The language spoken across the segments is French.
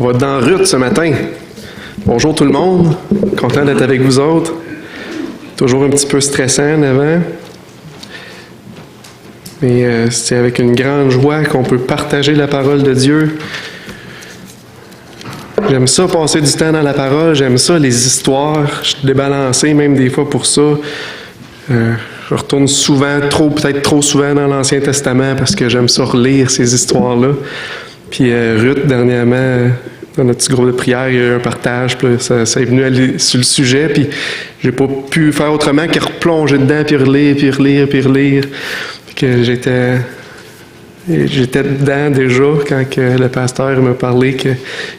On va dans Ruth ce matin. Bonjour tout le monde, content d'être avec vous autres. Toujours un petit peu stressant en avant. Mais c'est avec une grande joie qu'on peut partager la parole de Dieu. J'aime ça, passer du temps dans la parole. J'aime ça, les histoires. Je suis débalancé même des fois pour ça. Je retourne souvent, peut-être trop souvent dans l'Ancien Testament parce que j'aime ça relire ces histoires-là. Puis Ruth, dernièrement, dans notre petit groupe de prière, il y a eu un partage, puis ça est venu aller sur le sujet, puis j'ai pas pu faire autrement que replonger dedans, puis relire. Puis que j'étais dedans déjà quand que le pasteur m'a parlé qu'il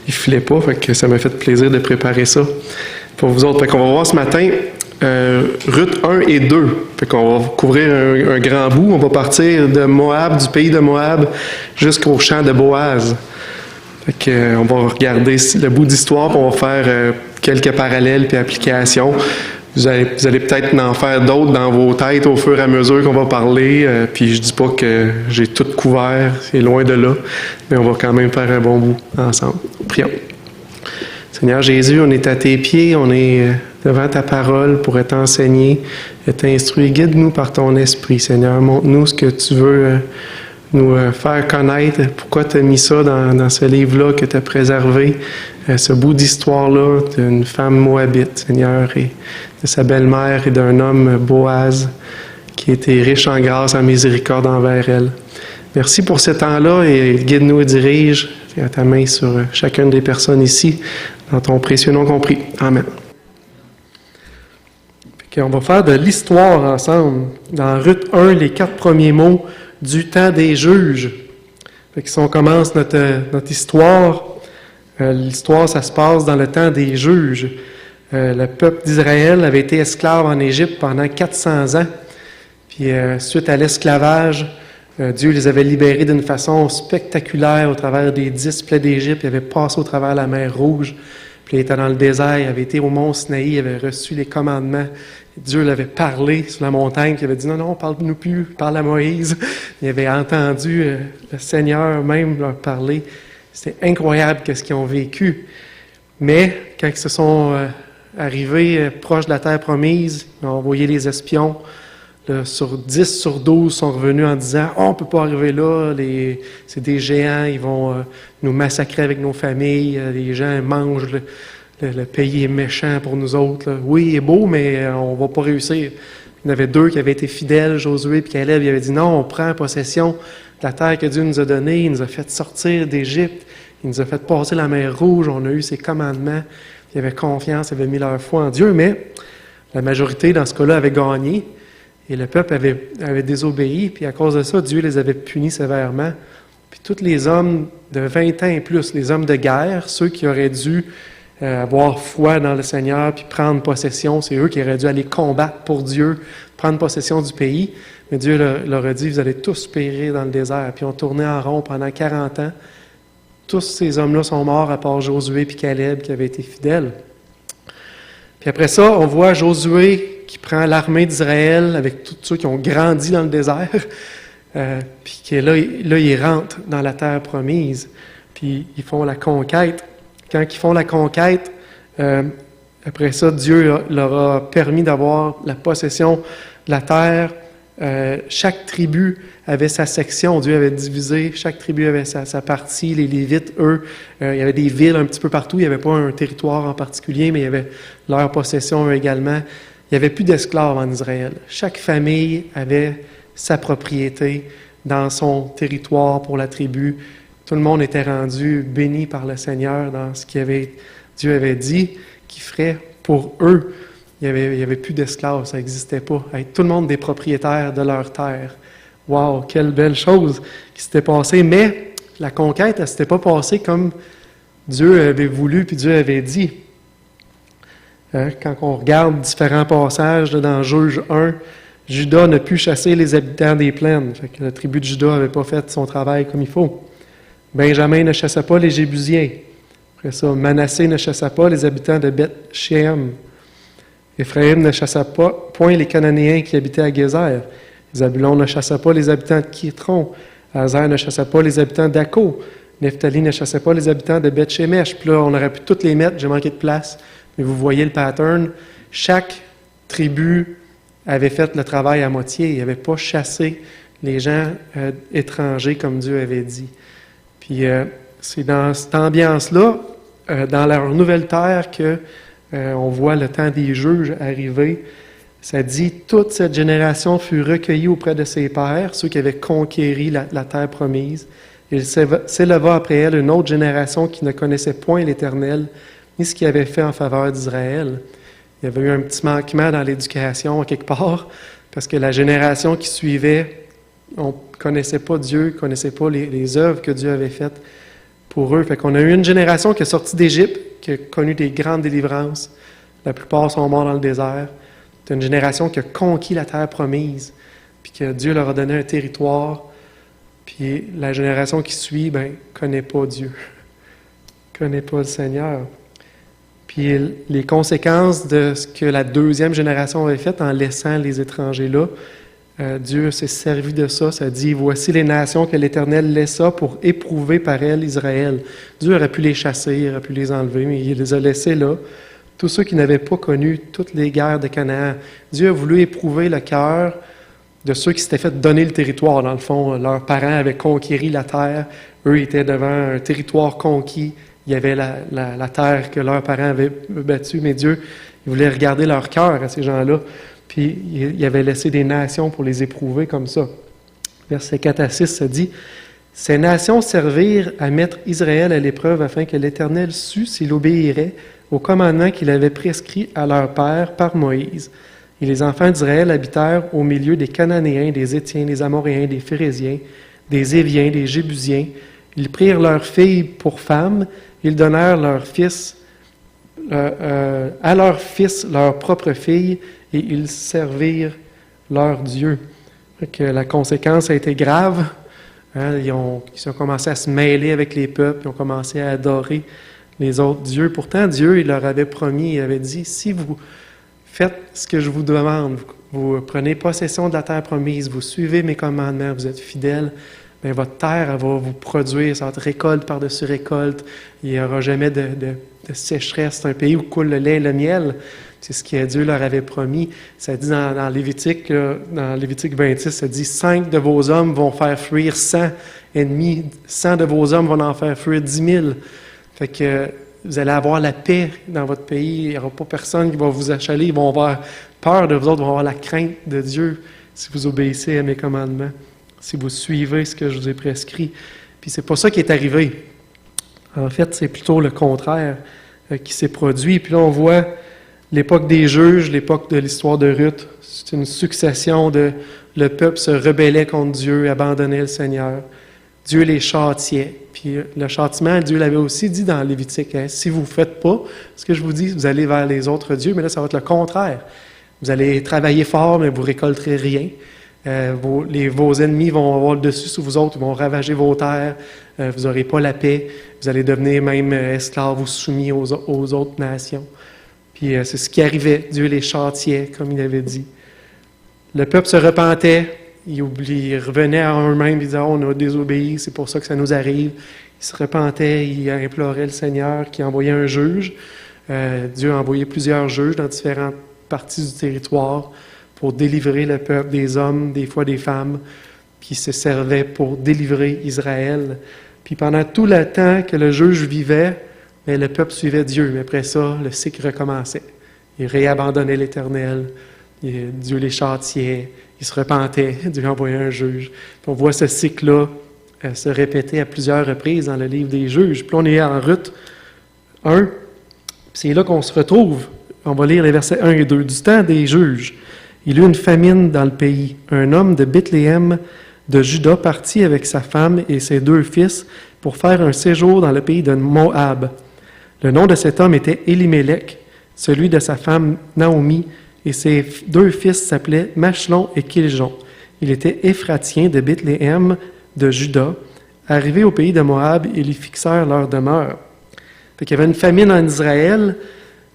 ne filait pas, fait que ça m'a fait plaisir de préparer ça pour vous autres. Fait qu'on va voir ce matin Ruth 1 et 2. Fait qu'on va couvrir un grand bout. On va partir de Moab, du pays de Moab, jusqu'au champ de Boaz. Fait que, on va regarder le bout d'histoire, puis on va faire quelques parallèles puis applications. Vous allez peut-être en faire d'autres dans vos têtes au fur et à mesure qu'on va parler. Puis je dis pas que j'ai tout couvert, c'est loin de là, mais on va quand même faire un bon bout ensemble. Prions. Seigneur Jésus, on est à tes pieds, on est devant ta parole pour être enseigné, être instruit. Guide-nous par ton esprit, Seigneur. Montre-nous ce que tu veux nous faire connaître, pourquoi tu as mis ça dans ce livre-là que tu as préservé, ce bout d'histoire-là d'une femme moabite, Seigneur, et de sa belle-mère et d'un homme, Boaz, qui était riche en grâce, en miséricorde envers elle. Merci pour ce temps-là et guide-nous et dirige à ta main sur chacune des personnes ici, dans ton précieux nom compris. Amen. On va faire de l'histoire ensemble. Dans Ruth 1, les 4 premiers mots du temps des juges. Fait que si on commence notre histoire, l'histoire, ça se passe dans le temps des juges. Le peuple d'Israël avait été esclave en Égypte pendant 400 ans. Puis suite à l'esclavage, Dieu les avait libérés d'une façon spectaculaire au travers des 10 plaies d'Égypte. Il avait passé au travers la mer Rouge. Puis il était dans le désert, il avait été au mont Sinaï, il avait reçu les commandements. Dieu l'avait parlé sur la montagne, puis il avait dit « Non, parle-nous plus, parle à Moïse. » Il avait entendu le Seigneur même leur parler. C'était incroyable ce qu'ils ont vécu. Mais quand ils se sont arrivés proches de la terre promise, ils ont envoyé les espions. Là, sur 10 sur 12 sont revenus en disant « Oh, on ne peut pas arriver là, c'est des géants, ils vont nous massacrer avec nos familles, les gens mangent, le pays est méchant pour nous autres. Là. Oui, il est beau, mais on ne va pas réussir. » Il y en avait 2 qui avaient été fidèles, Josué et Caleb, ils avaient dit « Non, on prend possession de la terre que Dieu nous a donnée, il nous a fait sortir d'Égypte, il nous a fait passer la mer Rouge, on a eu ses commandements. » Ils avaient confiance, ils avaient mis leur foi en Dieu, mais la majorité, dans ce cas-là, avait gagné. Et le peuple avait désobéi, puis à cause de ça, Dieu les avait punis sévèrement. Puis tous les hommes de 20 ans et plus, les hommes de guerre, ceux qui auraient dû avoir foi dans le Seigneur, puis prendre possession, c'est eux qui auraient dû aller combattre pour Dieu, prendre possession du pays. Mais Dieu leur a dit, vous allez tous périr dans le désert. Puis on tournait en rond pendant 40 ans. Tous ces hommes-là sont morts, à part Josué et Caleb, qui avaient été fidèles. Puis après ça, on voit Josué qui prend l'armée d'Israël avec tous ceux qui ont grandi dans le désert, puis que là, ils rentrent dans la terre promise, puis ils font la conquête. Quand ils font la conquête, après ça, Dieu leur a permis d'avoir la possession de la terre. Chaque tribu avait sa section, Dieu avait divisé, chaque tribu avait sa partie. Les Lévites, eux, il y avait des villes un petit peu partout, il n'y avait pas un territoire en particulier, mais il y avait leur possession eux également. Il n'y avait plus d'esclaves en Israël. Chaque famille avait sa propriété dans son territoire pour la tribu. Tout le monde était rendu béni par le Seigneur dans ce Dieu avait dit qu'il ferait pour eux. Il n'y avait plus d'esclaves, ça n'existait pas. Tout le monde des propriétaires de leur terre. Wow, quelle belle chose qui s'était passée. Mais la conquête, elle ne s'était pas passée comme Dieu avait voulu puis Dieu avait dit. Quand on regarde différents passages dans Juge 1, Juda n'a pu chasser les habitants des plaines. Fait que la tribu de Juda n'avait pas fait son travail comme il faut. Benjamin ne chassa pas les Jébusiens. Après ça, Manassé ne chassa pas les habitants de Beth-Shéem. Éphraïm ne chassa point les Cananéens qui habitaient à Gézer. Zabulon ne chassa pas les habitants de Kitron. Azer ne chassa pas les habitants d'Akko. Nephtali ne chassait pas les habitants de Beth-Shemesh. Puis là, on aurait pu toutes les mettre, j'ai manqué de place. Mais vous voyez le pattern. Chaque tribu avait fait le travail à moitié. Il n'avait pas chassé les gens étrangers comme Dieu avait dit. Puis c'est dans cette ambiance-là, dans leur nouvelle terre, que on voit le temps des juges arriver. Ça dit, toute cette génération fut recueillie auprès de ses pères, ceux qui avaient conquéri la terre promise. Il s'éleva après elle une autre génération qui ne connaissait point l'Éternel, ni ce qu'il avait fait en faveur d'Israël. Il y avait eu un petit manquement dans l'éducation, quelque part, parce que la génération qui suivait, on ne connaissait pas Dieu, ne connaissait pas les œuvres que Dieu avait faites pour eux. Fait qu'on a eu une génération qui est sortie d'Égypte, qui a connu des grandes délivrances. La plupart sont morts dans le désert. C'est une génération qui a conquis la terre promise, puis que Dieu leur a donné un territoire. Puis la génération qui suit, ne connaît pas Dieu, ne connaît pas le Seigneur. Puis les conséquences de ce que la deuxième génération avait fait en laissant les étrangers là, Dieu s'est servi de ça. Ça dit, voici les nations que l'Éternel laissa pour éprouver par elles Israël. Dieu aurait pu les chasser, il aurait pu les enlever, mais il les a laissés là. Tous ceux qui n'avaient pas connu toutes les guerres de Canaan. Dieu a voulu éprouver le cœur de ceux qui s'étaient fait donner le territoire. Dans le fond, leurs parents avaient conquéri la terre. Eux étaient devant un territoire conquis. Il y avait la terre que leurs parents avaient battue, mais Dieu, il voulait regarder leur cœur à ces gens-là. Puis il avait laissé des nations pour les éprouver comme ça. Versets 4 à 6, ça dit, « Ces nations servirent à mettre Israël à l'épreuve afin que l'Éternel sût s'il obéirait au commandement qu'il avait prescrit à leur père par Moïse. Et les enfants d'Israël habitèrent au milieu des Cananéens, des Étiens, des Amoréens, des Phéréziens, des Éviens, des Jébusiens. Ils prirent leurs filles pour femmes, ils donnèrent à leurs fils leurs propres filles, et ils servirent leur Dieu. » Que la conséquence a été grave. Hein, ils ont commencé à se mêler avec les peuples, ils ont commencé à adorer les autres dieux. Pourtant, Dieu, il leur avait promis, il avait dit, si vous faites ce que je vous demande, vous prenez possession de la terre promise, vous suivez mes commandements, vous êtes fidèles, bien, votre terre elle va vous produire, ça va être récolte par-dessus récolte, il n'y aura jamais de sécheresse. C'est un pays où coule le lait et le miel. C'est ce que Dieu leur avait promis. Ça dit dans Lévitique 26, ça dit « 5 de vos hommes vont faire fuir 100 ennemis, 100 de vos hommes vont en faire fuir 10 000. » Fait que vous allez avoir la paix dans votre pays. Il n'y aura pas personne qui va vous achaler. Ils vont avoir peur de vous autres, ils vont avoir la crainte de Dieu si vous obéissez à mes commandements, si vous suivez ce que je vous ai prescrit. Puis c'est pas ça qui est arrivé. En fait, c'est plutôt le contraire qui s'est produit. Puis là, on voit l'époque des juges, l'époque de l'histoire de Ruth. C'est une succession de... Le peuple se rebellait contre Dieu, abandonnait le Seigneur. Dieu les châtiait. Puis le châtiment, Dieu l'avait aussi dit dans Lévitique. Hein, si vous ne faites pas ce que je vous dis, vous allez vers les autres dieux, mais là, ça va être le contraire. Vous allez travailler fort, mais vous ne récolterez rien. Vos ennemis vont avoir le dessus sur vous autres, ils vont ravager vos terres, vous n'aurez pas la paix, vous allez devenir même esclaves ou soumis aux autres nations. Puis c'est ce qui arrivait, Dieu les châtiait, comme il avait dit. Le peuple se repentait, ils revenaient à eux-mêmes, ils disaient « on a désobéi, c'est pour ça que ça nous arrive ». Ils se repentaient, ils imploraient le Seigneur qui envoyait un juge. Dieu a envoyé plusieurs juges dans différentes parties du territoire pour délivrer le peuple, des hommes, des fois des femmes, qui se servaient pour délivrer Israël. Puis pendant tout le temps que le juge vivait, mais le peuple suivait Dieu. Mais après ça, le cycle recommençait. Ils réabandonnaient l'Éternel. Dieu les châtiait. Ils se repentaient. Dieu envoyait un juge. Puis on voit ce cycle-là se répéter à plusieurs reprises dans le livre des juges. Puis on est en Ruth 1. Puis c'est là qu'on se retrouve. On va lire les versets 1 et 2. Du temps des juges, il y eut une famine dans le pays. Un homme de Bethléem de Juda partit avec sa femme et ses 2 fils pour faire un séjour dans le pays de Moab. Le nom de cet homme était Élimélec, celui de sa femme Naomi, et ses 2 fils s'appelaient Machlon et Kiljon. Il était Éphratien de Bethléem de Juda. Arrivés au pays de Moab, ils y fixèrent leur demeure. Fait qu'il y avait une famine en Israël.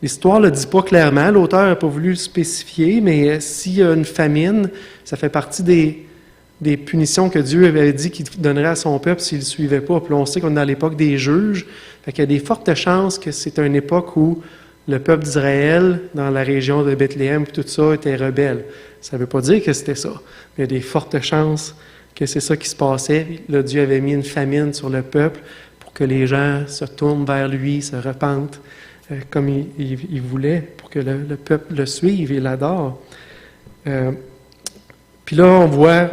L'histoire ne le dit pas clairement, l'auteur n'a pas voulu le spécifier, mais s'il y a une famine, ça fait partie des des punitions que Dieu avait dit qu'il donnerait à son peuple s'il ne suivait pas. Puis là, on sait qu'on est dans l'époque des juges. Fait qu'il y a des fortes chances que c'est une époque où le peuple d'Israël, dans la région de Bethléem, tout ça, était rebelle. Ça ne veut pas dire que c'était ça. Mais il y a des fortes chances que c'est ça qui se passait. Là, Dieu avait mis une famine sur le peuple pour que les gens se tournent vers lui, se repentent comme il voulait, pour que le peuple le suive et l'adore. Puis là, on voit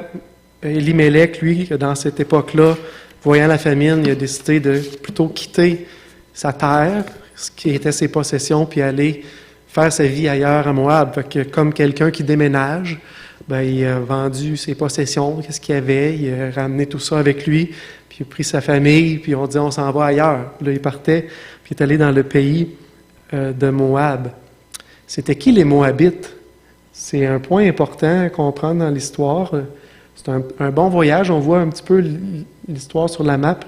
Élimélec, lui, dans cette époque-là, voyant la famine, il a décidé de plutôt quitter sa terre, ce qui était ses possessions, puis aller faire sa vie ailleurs à Moab. Fait que, comme quelqu'un qui déménage, il a vendu ses possessions, qu'est-ce qu'il y avait, il a ramené tout ça avec lui, puis il a pris sa famille, puis on dit on s'en va ailleurs. Puis là, il partait, puis il est allé dans le pays de Moab. C'était qui les Moabites? C'est un point important à comprendre dans l'histoire. C'est un bon voyage, on voit un petit peu l'histoire sur la map.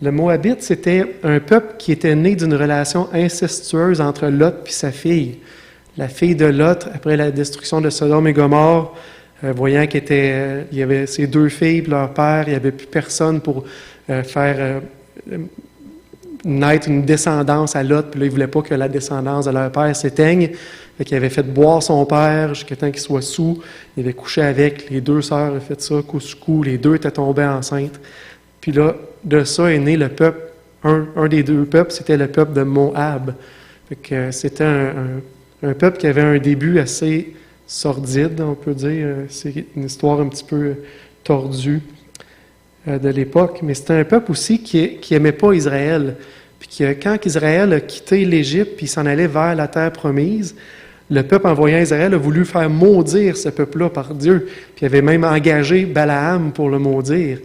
Le Moabite, c'était un peuple qui était né d'une relation incestueuse entre Lot et sa fille. La fille de Lot, après la destruction de Sodome et Gomorrhe, voyant qu'il y avait ses deux filles et leur père, il n'y avait plus personne pour faire naître une descendance à Lot, puis là, il ne voulait pas que la descendance de leur père s'éteigne. Fait qu'il avait fait boire son père jusqu'à temps qu'il soit saoul. Il avait couché avec, les deux sœurs avaient fait ça, coup sur coup, les deux étaient tombés enceintes. Puis là, de ça est né le peuple, un des deux peuples, c'était le peuple de Moab. Fait que c'était un peuple qui avait un début assez sordide, on peut dire. C'est une histoire un petit peu tordue de l'époque, mais c'était un peuple aussi qui n'aimait pas Israël. Puis quand Israël a quitté l'Égypte puis s'en allait vers la terre promise, le peuple en voyant Israël a voulu faire maudire ce peuple-là par Dieu. Puis il avait même engagé Balaam pour le maudire.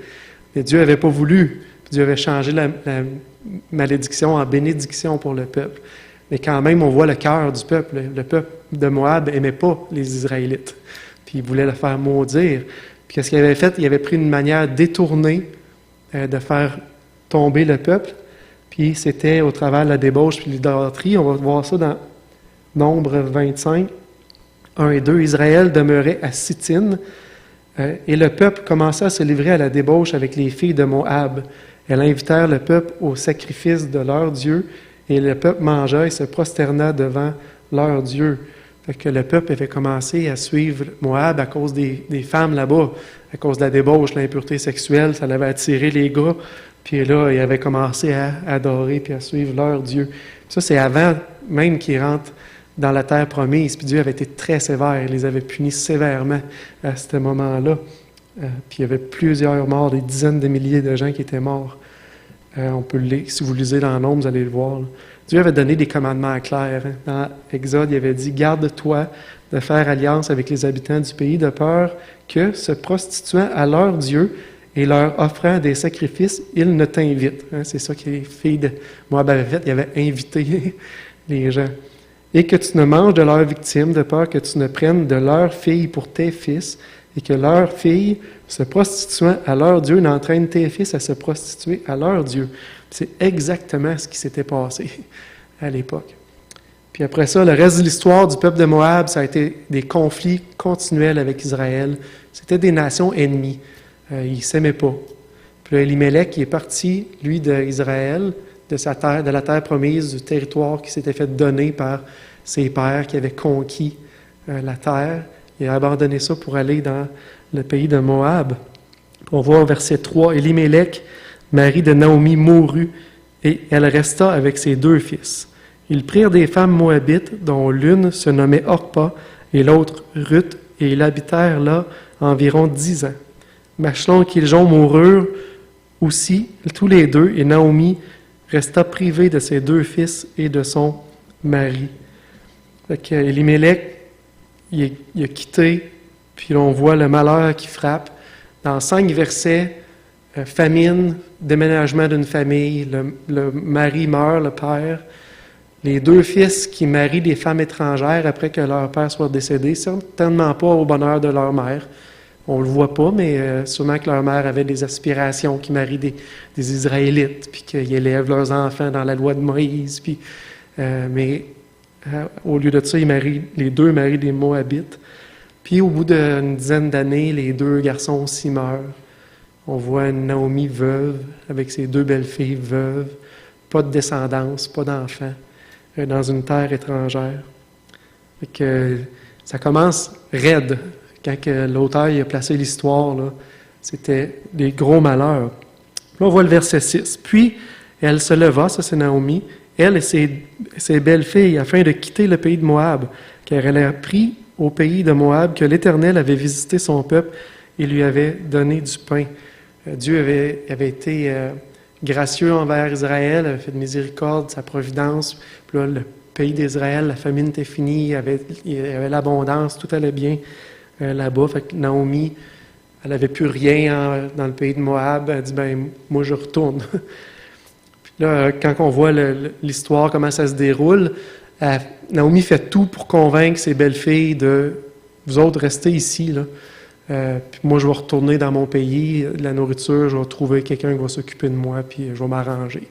Mais Dieu n'avait pas voulu. Puis Dieu avait changé la malédiction en bénédiction pour le peuple. Mais quand même, on voit le cœur du peuple. Le peuple de Moab n'aimait pas les Israélites. Puis il voulait le faire maudire. Puis qu'est-ce qu'il avait fait? Il avait pris une manière détournée de faire tomber le peuple. Puis c'était au travers de la débauche puis l'idolâtrie. On va voir ça dans Nombre 25, 1 et 2. Israël demeurait à Sittim, et le peuple commença à se livrer à la débauche avec les filles de Moab. Elles invitèrent le peuple au sacrifice de leur Dieu, et le peuple mangea et se prosterna devant leur Dieu. Fait que le peuple avait commencé à suivre Moab à cause des femmes là-bas, à cause de la débauche, l'impureté sexuelle, ça l'avait attiré les gars. Puis là, ils avaient commencé à adorer puis à suivre leur Dieu. Ça, c'est avant même qu'ils rentrent dans la terre promise. Puis Dieu avait été très sévère. Il les avait punis sévèrement à ce moment-là. Puis il y avait plusieurs morts, des dizaines de milliers de gens qui étaient morts. On peut si vous lisez dans Nombre, vous allez le voir. Là. Dieu avait donné des commandements clairs. Hein. Dans Exode, il avait dit « Garde-toi de faire alliance avec les habitants du pays de peur que, se prostituant à leur Dieu et leur offrant des sacrifices, ils ne t'invitent. Hein, » C'est ça que les filles de Moab avaient fait. Ils avaient invité les gens. « Et que tu ne manges de leurs victimes, de peur que tu ne prennes de leurs filles pour tes fils, et que leurs filles, se prostituant à leur Dieu, n'entraînent tes fils à se prostituer à leur Dieu. » C'est exactement ce qui s'était passé à l'époque. Puis après ça, le reste de l'histoire du peuple de Moab, ça a été des conflits continuels avec Israël. C'était des nations ennemies. Ils ne s'aimaient pas. Puis là, Élimélec, qui est parti, lui, d'Israël, de sa terre, de la terre promise, du territoire qui s'était fait donner par ses pères qui avaient conquis la terre. Il a abandonné ça pour aller dans le pays de Moab. On voit au verset 3, Élimélec, mari de Naomi, mourut, et elle resta avec ses deux fils. Ils prirent des femmes moabites, dont l'une se nommait Orpa et l'autre Ruth, et ils habitèrent là environ 10 ans. Machlon et Kiljon moururent aussi, tous les deux, et Naomi resta privée de ses deux fils et de son mari. Élimélec, il a quitté, puis on voit le malheur qui frappe. Dans 5 versets, famine, déménagement d'une famille, le mari meurt, le père, les 2 fils qui marient des femmes étrangères après que leur père soit décédé, certainement pas au bonheur de leur mère. On le voit pas, mais sûrement que leur mère avait des aspirations, qui marient des Israélites, puis qu'ils élèvent leurs enfants dans la loi de Moïse. Puis, mais au lieu de ça, les 2 marient des Moabites. Puis au bout d'une dizaine d'années, les deux garçons aussi meurent. On voit Naomi veuve, avec ses deux belles-filles veuves, pas de descendance, pas d'enfants, dans une terre étrangère. Fait que ça commence raide. Quand que l'auteur a placé l'histoire, là, c'était des gros malheurs. Là, on voit le verset 6. Puis, elle se leva, ça c'est Naomi, elle et ses belles-filles, afin de quitter le pays de Moab, car elle a appris au pays de Moab que l'Éternel avait visité son peuple et lui avait donné du pain. Dieu avait été gracieux envers Israël, avait fait de miséricorde, sa providence. Puis là, le pays d'Israël, la famine était finie, il y avait l'abondance, tout allait bien là-bas. Fait que Naomi, elle n'avait plus rien dans le pays de Moab. Elle dit, ben moi je retourne. Puis là, quand on voit l'histoire, comment ça se déroule, Naomi fait tout pour convaincre ses belles-filles de « Vous autres, restez ici, là. Puis moi, je vais retourner dans mon pays, de la nourriture, je vais trouver quelqu'un qui va s'occuper de moi, puis je vais m'arranger. »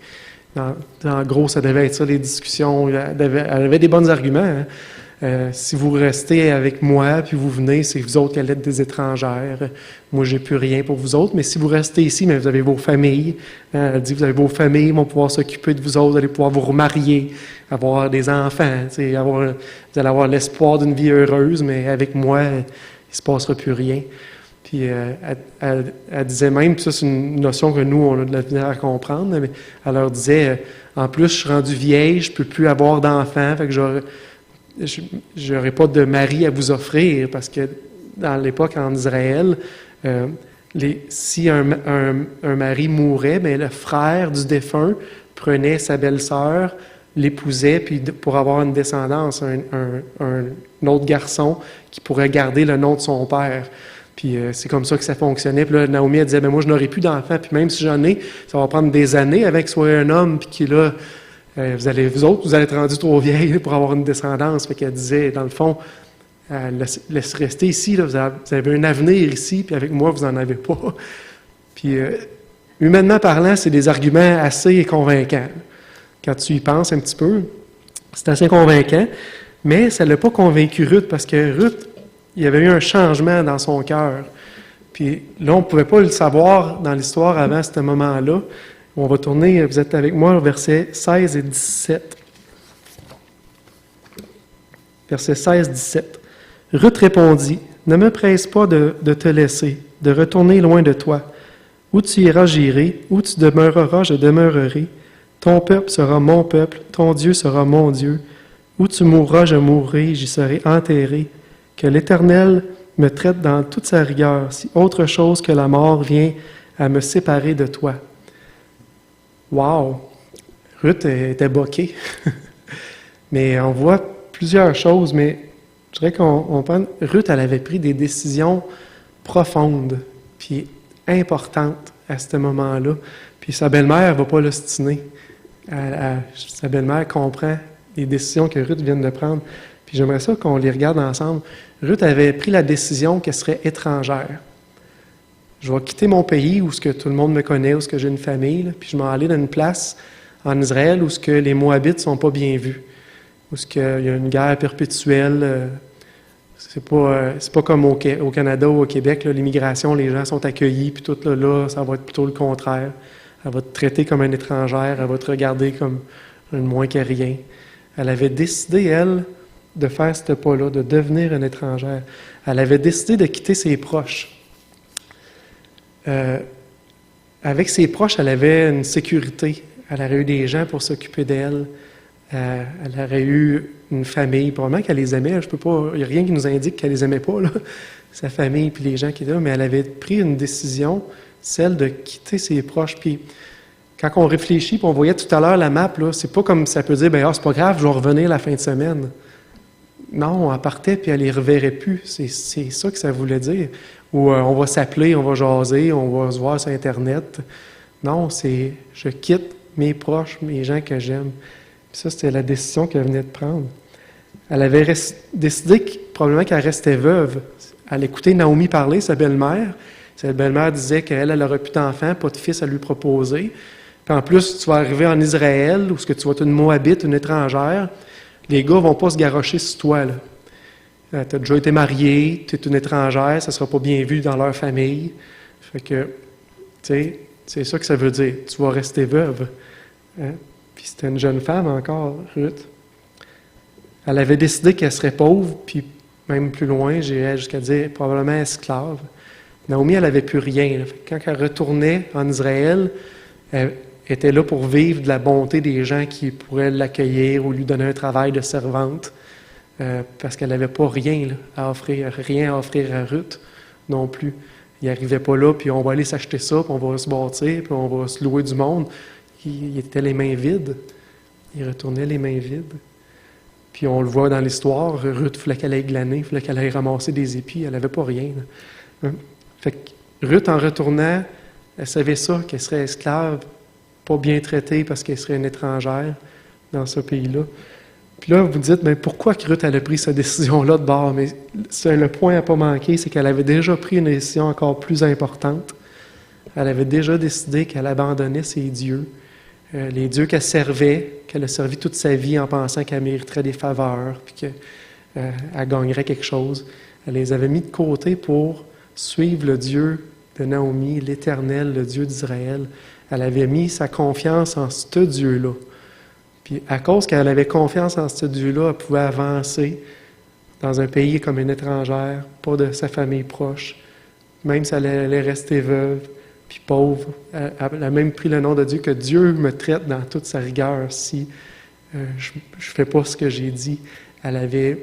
En gros, ça devait être ça, les discussions. Elle avait des bons arguments. Hein. Si vous restez avec moi, puis vous venez, c'est vous autres qui allez être des étrangères. Moi, j'ai plus rien pour vous autres. Mais si vous restez ici, mais vous avez vos familles. Elle dit, vous avez vos familles, ils vont pouvoir s'occuper de vous autres, vous allez pouvoir vous remarier, avoir des enfants. Vous allez avoir l'espoir d'une vie heureuse, mais avec moi, il ne se passera plus rien. Puis elle disait même, puis ça c'est une notion que nous, on a de la misère à comprendre, mais elle leur disait, en plus, je suis rendue vieille, je ne peux plus avoir d'enfants, fait que j'aurais pas de mari à vous offrir, parce que dans l'époque en Israël, si un mari mourait, bien, le frère du défunt prenait sa belle-sœur, l'épousait, puis pour avoir une descendance, un autre garçon qui pourrait garder le nom de son père. Puis c'est comme ça que ça fonctionnait. Puis là, Naomi, elle disait, ben moi, je n'aurai plus d'enfants. Puis même si j'en ai, ça va prendre des années avec soit un homme, puis qui là, vous allez être rendus trop vieilles pour avoir une descendance. Fait qu'elle disait, dans le fond, laisse rester ici, là, vous avez un avenir ici, puis avec moi, vous n'en avez pas. Puis humainement parlant, c'est des arguments assez convaincants. Quand tu y penses un petit peu, c'est assez convaincant, mais ça ne l'a pas convaincu Ruth, parce que Ruth, il y avait eu un changement dans son cœur. Puis là, on ne pouvait pas le savoir dans l'histoire avant ce moment-là. On va tourner, vous êtes avec moi, versets 16 et 17. Versets 16-17. Ruth répondit, « Ne me presse pas de te laisser, de retourner loin de toi. Où tu iras, j'irai, où tu demeureras, je demeurerai. Ton peuple sera mon peuple, ton Dieu sera mon Dieu. Où tu mourras, je mourrai, j'y serai enterré. Que l'Éternel me traite dans toute sa rigueur, si autre chose que la mort vient à me séparer de toi. » Wow! Ruth était boquée. Mais on voit plusieurs choses, mais je dirais qu'on pense, Ruth, elle avait pris des décisions profondes, puis importantes à ce moment-là. Puis sa belle-mère ne va pas l'ostiner. Sa belle-mère comprend les décisions que Ruth vient de prendre. Puis j'aimerais ça qu'on les regarde ensemble. Ruth avait pris la décision qu'elle serait étrangère. Je vais quitter mon pays où ce que tout le monde me connaît, où ce que j'ai une famille, là, puis je vais aller dans une place en Israël où ce que les Moabites sont pas bien vus, où ce qu'il y a une guerre perpétuelle. C'est pas comme au Canada ou au Québec, là, l'immigration, les gens sont accueillis, puis tout là, ça va être plutôt le contraire. Elle va te traiter comme une étrangère, elle va te regarder comme une moins que rien. Elle avait décidé, elle, de faire ce pas-là, de devenir une étrangère. Elle avait décidé de quitter ses proches. Avec ses proches, elle avait une sécurité. Elle aurait eu des gens pour s'occuper d'elle. Elle aurait eu une famille. Probablement qu'elle les aimait. Il n'y a rien qui nous indique qu'elle les aimait pas, là, sa famille puis les gens qui étaient là. Mais elle avait pris une décision, celle de quitter ses proches. Puis quand on réfléchit, puis on voyait tout à l'heure la map, là, c'est pas comme ça peut dire, c'est pas grave, je vais revenir la fin de semaine. Non, elle partait puis elle les reverrait plus. C'est ça que ça voulait dire. Ou on va s'appeler, on va jaser, on va se voir sur Internet. Non, c'est je quitte mes proches, mes gens que j'aime. Puis ça, c'était la décision qu'elle venait de prendre. Elle avait décidé probablement qu'elle restait veuve. Elle écoutait Naomi parler, sa belle-mère. Sa belle-mère disait qu'elle n'aurait plus d'enfants, pas de fils à lui proposer. Puis en plus, tu vas arriver en Israël, où ce que tu vas être une Moabite, une étrangère. Les gars ne vont pas se garrocher sur toi, là. tu as déjà été mariée, tu es une étrangère, ça ne sera pas bien vu dans leur famille. Fait que, tu sais, c'est ça que ça veut dire. Tu vas rester veuve. Hein? Puis c'était une jeune femme encore, Ruth. Elle avait décidé qu'elle serait pauvre, puis même plus loin, j'irais jusqu'à dire probablement esclave. Naomi, elle n'avait plus rien. Là. Fait que quand elle retournait en Israël, elle était là pour vivre de la bonté des gens qui pourraient l'accueillir ou lui donner un travail de servante, parce qu'elle n'avait pas rien là, à offrir à Ruth non plus. Il n'arrivait pas là, puis on va aller s'acheter ça, puis on va se bâtir, puis on va se louer du monde. Il était les mains vides. Il retournait les mains vides. Puis on le voit dans l'histoire, Ruth, il fallait qu'elle aille glaner, il fallait qu'elle aille ramasser des épis, elle n'avait pas rien. Hein? Fait que Ruth, en retournant, elle savait ça, qu'elle serait esclave, pas bien traitée parce qu'elle serait une étrangère dans ce pays-là. Puis là, vous dites, mais pourquoi que Ruth elle a pris cette décision-là de bord? Mais le point à ne pas manquer, c'est qu'elle avait déjà pris une décision encore plus importante. Elle avait déjà décidé qu'elle abandonnait ses dieux, les dieux qu'elle servait, qu'elle a servi toute sa vie en pensant qu'elle mériterait des faveurs, puis qu'elle gagnerait quelque chose. Elle les avait mis de côté pour suivre le Dieu de Naomi, l'Éternel, le Dieu d'Israël. Elle avait mis sa confiance en ce Dieu-là. Puis à cause qu'elle avait confiance en ce Dieu-là, elle pouvait avancer dans un pays comme une étrangère, pas de sa famille proche, même si elle allait rester veuve, puis pauvre. Elle a même pris le nom de Dieu, que Dieu me traite dans toute sa rigueur si je ne fais pas ce que j'ai dit. Elle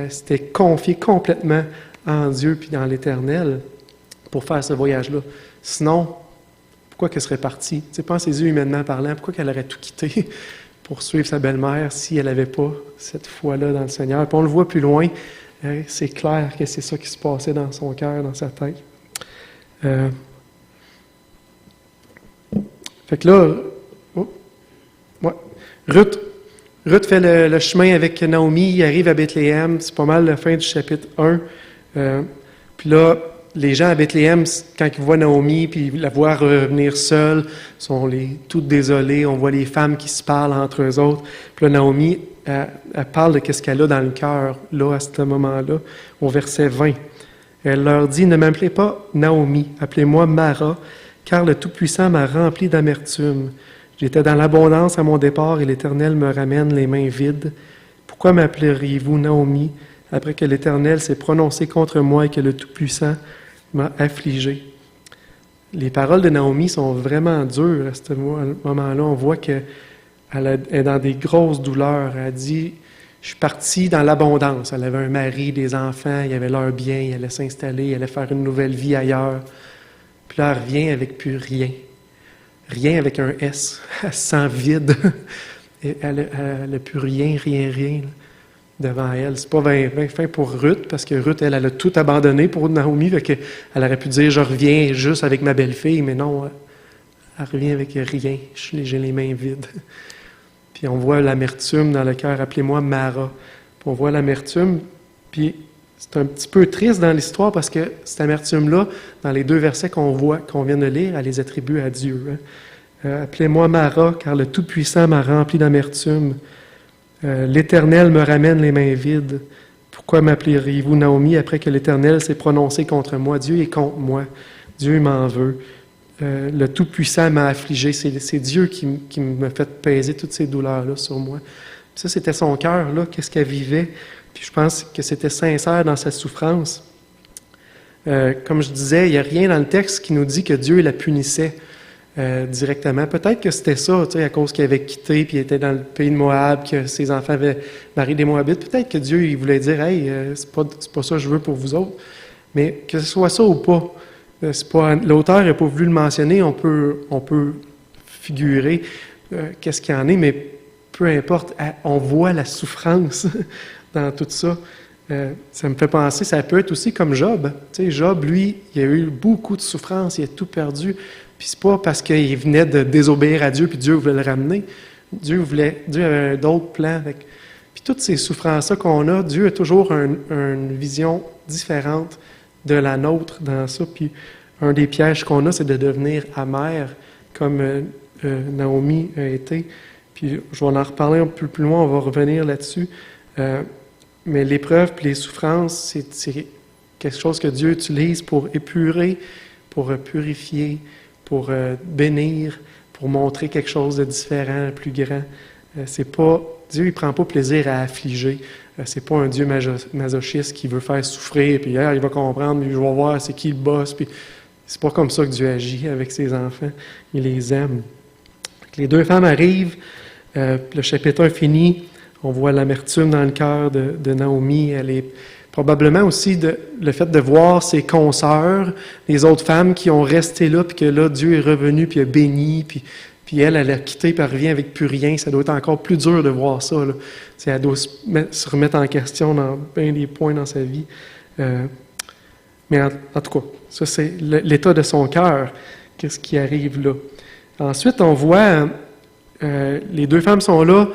s'était confiée complètement en Dieu puis dans l'Éternel pour faire ce voyage-là. Sinon, pourquoi qu'elle serait partie? Tu sais, pensez-y humainement parlant, pourquoi qu'elle aurait tout quitté pour suivre sa belle-mère si elle n'avait pas cette foi-là dans le Seigneur? Puis on le voit plus loin, c'est clair que c'est ça qui se passait dans son cœur, dans sa tête. Fait que là, Ruth fait le chemin avec Naomi, il arrive à Bethléem, c'est pas mal la fin du chapitre 1. Puis là, les gens à Bethléem, quand ils voient Naomi, puis la voient revenir seule, sont toutes désolées, on voit les femmes qui se parlent entre eux autres. Puis là, Naomi, elle parle de ce qu'elle a dans le cœur, là, à ce moment-là, au verset 20. Elle leur dit, « Ne m'appelez pas Naomi, appelez-moi Mara, car le Tout-Puissant m'a rempli d'amertume. J'étais dans l'abondance à mon départ et l'Éternel me ramène les mains vides. Pourquoi m'appelleriez-vous Naomi, après que l'Éternel s'est prononcé contre moi et que le Tout-Puissant m'a affligé? » Les paroles de Naomi sont vraiment dures à ce moment-là. On voit qu'elle est dans des grosses douleurs. Elle dit, « Je suis partie dans l'abondance. » Elle avait un mari, des enfants, il y avait leur bien, elle allait s'installer, elle allait faire une nouvelle vie ailleurs. Puis là, elle revient avec plus rien. Rien avec un S. Elle se sent vide. Et elle n'a plus rien là, devant elle. C'est pas fin pour Ruth, parce que Ruth, elle a tout abandonné pour Naomi. Fait que elle aurait pu dire, je reviens juste avec ma belle-fille, mais non, elle revient avec rien. J'ai les mains vides. Puis on voit l'amertume dans le cœur. Appelez-moi Mara. Puis on voit l'amertume, puis c'est un petit peu triste dans l'histoire parce que cette amertume-là, dans les 2 versets qu'on vient de lire, elle les attribue à Dieu. Hein. Appelez-moi Mara, car le Tout-Puissant m'a rempli d'amertume. L'Éternel me ramène les mains vides. Pourquoi m'appelleriez-vous Naomi après que l'Éternel s'est prononcé contre moi? Dieu est contre moi. Dieu m'en veut. Le Tout-Puissant m'a affligé. C'est Dieu qui me fait peser toutes ces douleurs-là sur moi. Puis ça, c'était son cœur, là. Qu'est-ce qu'elle vivait? Puis je pense que c'était sincère dans sa souffrance. Comme je disais, il n'y a rien dans le texte qui nous dit que Dieu la punissait directement. Peut-être que c'était ça, tu sais, à cause qu'il avait quitté, puis il était dans le pays de Moab, que ses enfants avaient marié des Moabites. Peut-être que Dieu il voulait dire, « Hey, c'est pas ça que je veux pour vous autres. » Mais que ce soit ça ou pas, l'auteur n'a pas voulu le mentionner, on peut figurer qu'est-ce qu'il y en est, mais peu importe, on voit la souffrance dans tout ça. Ça me fait penser, ça peut être aussi comme Job. Tu sais, Job, lui, il a eu beaucoup de souffrance, il a tout perdu. Puis c'est pas parce qu'il venait de désobéir à Dieu, puis Dieu voulait le ramener. Dieu avait d'autres plans. Puis toutes ces souffrances-là qu'on a, Dieu a toujours une vision différente de la nôtre dans ça. Puis un des pièges qu'on a, c'est de devenir amer, comme Naomi a été. Puis je vais en reparler un peu plus loin, on va revenir là-dessus. Mais l'épreuve et les souffrances, c'est quelque chose que Dieu utilise pour épurer, pour purifier, pour bénir, pour montrer quelque chose de différent, de plus grand. C'est pas Dieu, il prend pas plaisir à affliger. C'est pas un Dieu masochiste qui veut faire souffrir, puis il va comprendre, puis je vais voir c'est qui le boss. Puis c'est pas comme ça que Dieu agit avec ses enfants. Il les aime. Les deux femmes arrivent, le chapitre 1 finit, on voit l'amertume dans le cœur de Naomi. Elle est probablement aussi le fait de voir ses consoeurs, les autres femmes qui ont resté là, puis que là, Dieu est revenu, puis a béni, puis elle a quitté, puis elle revient avec plus rien. Ça doit être encore plus dur de voir ça. Là. Elle doit se remettre en question dans bien des points dans sa vie. Mais en tout cas, ça c'est l'état de son cœur. Qu'est-ce qui arrive là? Ensuite, on voit, les deux femmes sont là,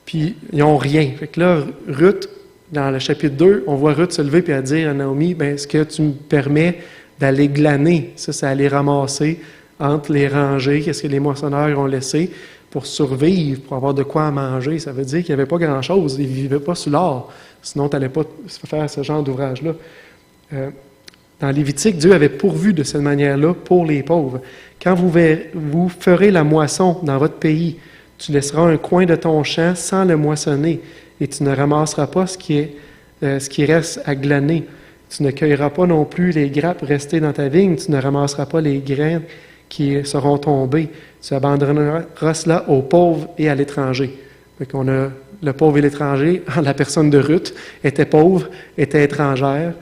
puis ils n'ont rien. Fait que là, Ruth, dans le chapitre 2, on voit Ruth se lever et dire à Naomi, « Est-ce que tu me permets d'aller glaner? » Ça, c'est aller ramasser entre les rangées, qu'est-ce que les moissonneurs ont laissé pour survivre, pour avoir de quoi manger. Ça veut dire qu'il n'y avait pas grand-chose. Ils ne vivaient pas sous l'or. Sinon, tu n'allais pas faire ce genre d'ouvrage-là. Dans Lévitique, Dieu avait pourvu de cette manière-là pour les pauvres. Quand vous ferez la moisson dans votre pays, tu laisseras un coin de ton champ sans le moissonner, et tu ne ramasseras pas ce qui reste à glaner. Tu ne cueilleras pas non plus les grappes restées dans ta vigne, tu ne ramasseras pas les grains qui seront tombés. Tu abandonneras cela aux pauvres et à l'étranger. Donc on a le pauvre et l'étranger, la personne de Ruth était pauvre, était étrangère.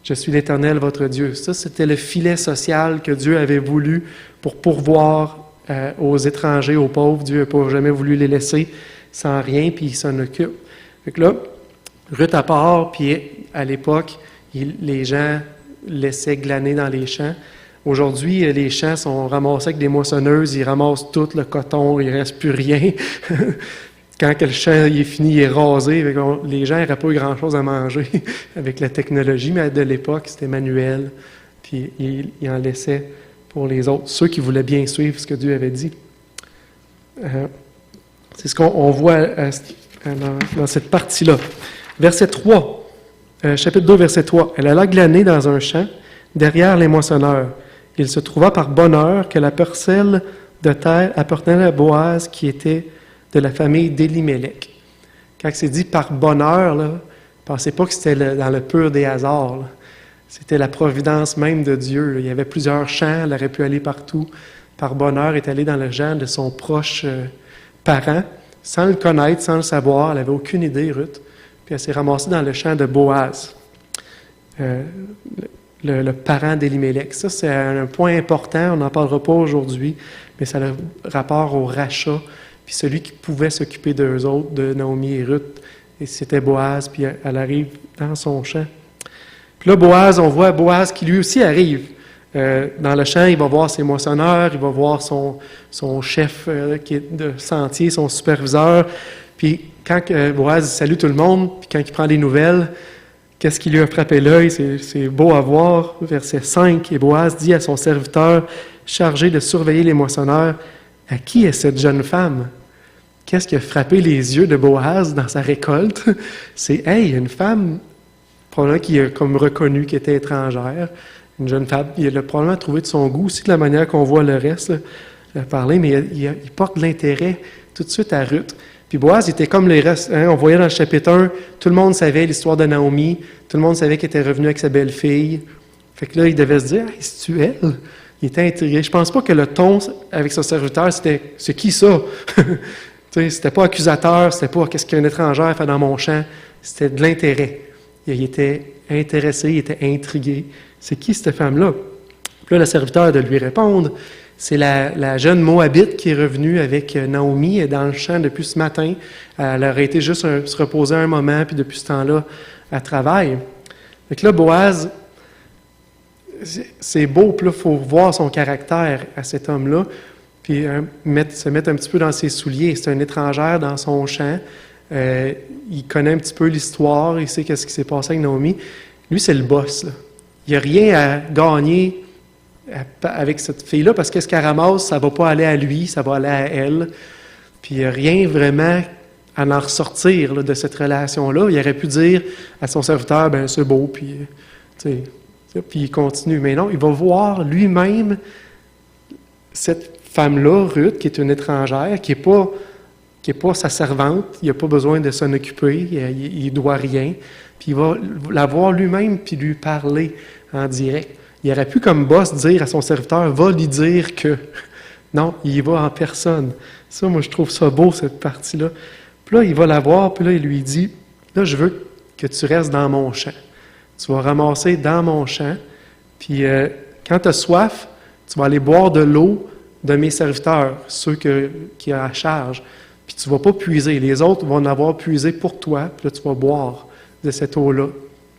Je suis l'Éternel, votre Dieu. Ça, c'était le filet social que Dieu avait voulu pour pourvoir aux étrangers, aux pauvres. Dieu n'a pas jamais voulu les laisser sans rien, puis il s'en occupe. Fait que là, Ruth à part, puis à l'époque, les gens laissaient glaner dans les champs. Aujourd'hui, les champs sont ramassés avec des moissonneuses, ils ramassent tout le coton, il ne reste plus rien. Quand le champ est fini, il est rasé. Les gens n'auraient pas eu grand-chose à manger avec la technologie, mais de l'époque, c'était manuel. Puis il en laissait pour les autres, ceux qui voulaient bien suivre ce que Dieu avait dit. C'est ce qu'on voit dans cette partie-là. Verset 3, chapitre 2, verset 3. Elle alla glaner dans un champ, derrière les moissonneurs. Il se trouva par bonheur que la parcelle de terre appartenait à Boaz, qui était de la famille d'Élimélec. Quand c'est dit par bonheur, là, pensez pas que c'était dans le pur des hasards. Là. C'était la providence même de Dieu. Là. Il y avait plusieurs champs, elle aurait pu aller partout. Par bonheur, est allée dans le champ de son proche parent, sans le connaître, sans le savoir. Elle n'avait aucune idée, Ruth. Puis elle s'est ramassée dans le champ de Boaz, le parent d'Élimélec. Ça, c'est un point important. On n'en parlera pas aujourd'hui, mais ça a le rapport au rachat. Puis celui qui pouvait s'occuper d'eux autres, de Naomi et Ruth, et c'était Boaz, puis elle arrive dans son champ. Puis là, Boaz, on voit Boaz qui lui aussi arrive. Dans le champ, il va voir ses moissonneurs, il va voir son chef qui est de sentier, son superviseur. Puis quand Boaz salue tout le monde, puis quand il prend des nouvelles, qu'est-ce qui lui a frappé l'œil? C'est beau à voir. Verset 5, et Boaz dit à son serviteur, chargé de surveiller les moissonneurs, « À qui est cette jeune femme? » Qu'est-ce qui a frappé les yeux de Boaz dans sa récolte? C'est, hey, une femme, probablement qui a comme reconnu qu'elle était étrangère, une jeune femme, il a probablement trouvé de son goût aussi de la manière qu'on voit le reste parler, mais il porte de l'intérêt tout de suite à Ruth. Puis Boaz était comme les restes, on voyait dans le chapitre 1, tout le monde savait l'histoire de Naomi, tout le monde savait qu'elle était revenue avec sa belle-fille. Fait que là, il devait se dire, hey, c'est-tu elle? Il était intrigué. Je pense pas que le ton avec son serviteur, c'était « c'est qui ça? » C'était pas accusateur, c'était pas « qu'est-ce qu'un étranger fait dans mon champ? » C'était de l'intérêt. Il était intéressé, il était intrigué. C'est qui cette femme-là? Puis là, le serviteur de lui répondre, c'est la jeune Moabite qui est revenue avec Naomi, elle est dans le champ depuis ce matin. Elle aurait été juste se reposer un moment, puis depuis ce temps-là, elle travaille. Donc là, Boaz, c'est beau, puis là, il faut voir son caractère à cet homme-là, puis se mettre un petit peu dans ses souliers. C'est une étrangère dans son champ. Il connaît un petit peu l'histoire, il sait qu'est-ce qui s'est passé avec Naomi. Lui, c'est le boss. Là. Il n'y a rien à gagner avec cette fille-là, parce que ce qu'elle ramasse, ça ne va pas aller à lui, ça va aller à elle. Puis il n'y a rien vraiment à en ressortir là, de cette relation-là. Il aurait pu dire à son serviteur, ben c'est beau, puis, puis il continue. Mais non, il va voir lui-même cette femme-là, Ruth, qui est une étrangère, qui n'est pas sa servante, il n'a pas besoin de s'en occuper, il ne doit rien. Puis il va la voir lui-même, puis lui parler en direct. Il aurait pu, comme boss, dire à son serviteur, va lui dire que... Non, il y va en personne. Ça, moi, je trouve ça beau, cette partie-là. Puis là, il va la voir, puis là, il lui dit, là, je veux que tu restes dans mon champ. Tu vas ramasser dans mon champ, puis quand tu as soif, tu vas aller boire de l'eau de mes serviteurs, ceux qui ont à charge. Puis tu ne vas pas puiser. Les autres vont en avoir puisé pour toi, puis là, tu vas boire de cette eau-là.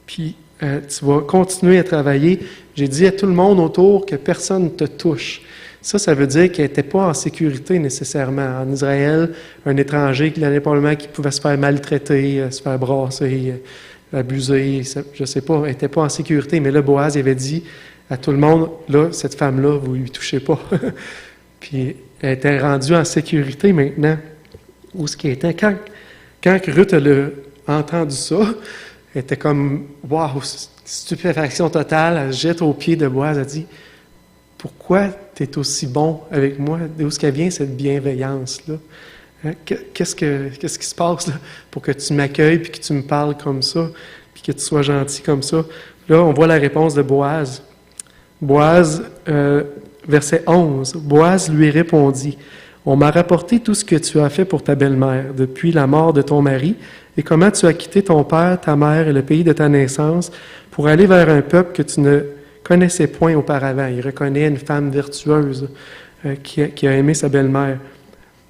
Puis tu vas continuer à travailler. J'ai dit à tout le monde autour que personne ne te touche. Ça veut dire qu'elle n'était pas en sécurité nécessairement. En Israël, un étranger qui allait probablement qui pouvait se faire maltraiter, se faire brasser, abuser, je ne sais pas, elle n'était pas en sécurité. Mais là, Boaz avait dit à tout le monde, là, cette femme-là, vous ne lui touchez pas. Puis elle était rendue en sécurité maintenant. Où ce qui était, quand Ruth a entendu ça, elle était comme, waouh, stupéfaction totale, elle se jette aux pieds de Boaz, elle dit, pourquoi tu es aussi bon avec moi? D'où est-ce qu'elle vient cette bienveillance-là? Hein? Qu'est-ce qui se passe là, pour que tu m'accueilles puis que tu me parles comme ça, puis que tu sois gentil comme ça? Là, on voit la réponse de Boaz. Boaz, verset 11, Boaz lui répondit, « On m'a rapporté tout ce que tu as fait pour ta belle-mère depuis la mort de ton mari et comment tu as quitté ton père, ta mère et le pays de ta naissance pour aller vers un peuple que tu ne connaissait point auparavant. » Il reconnaît une femme vertueuse qui a aimé sa belle-mère.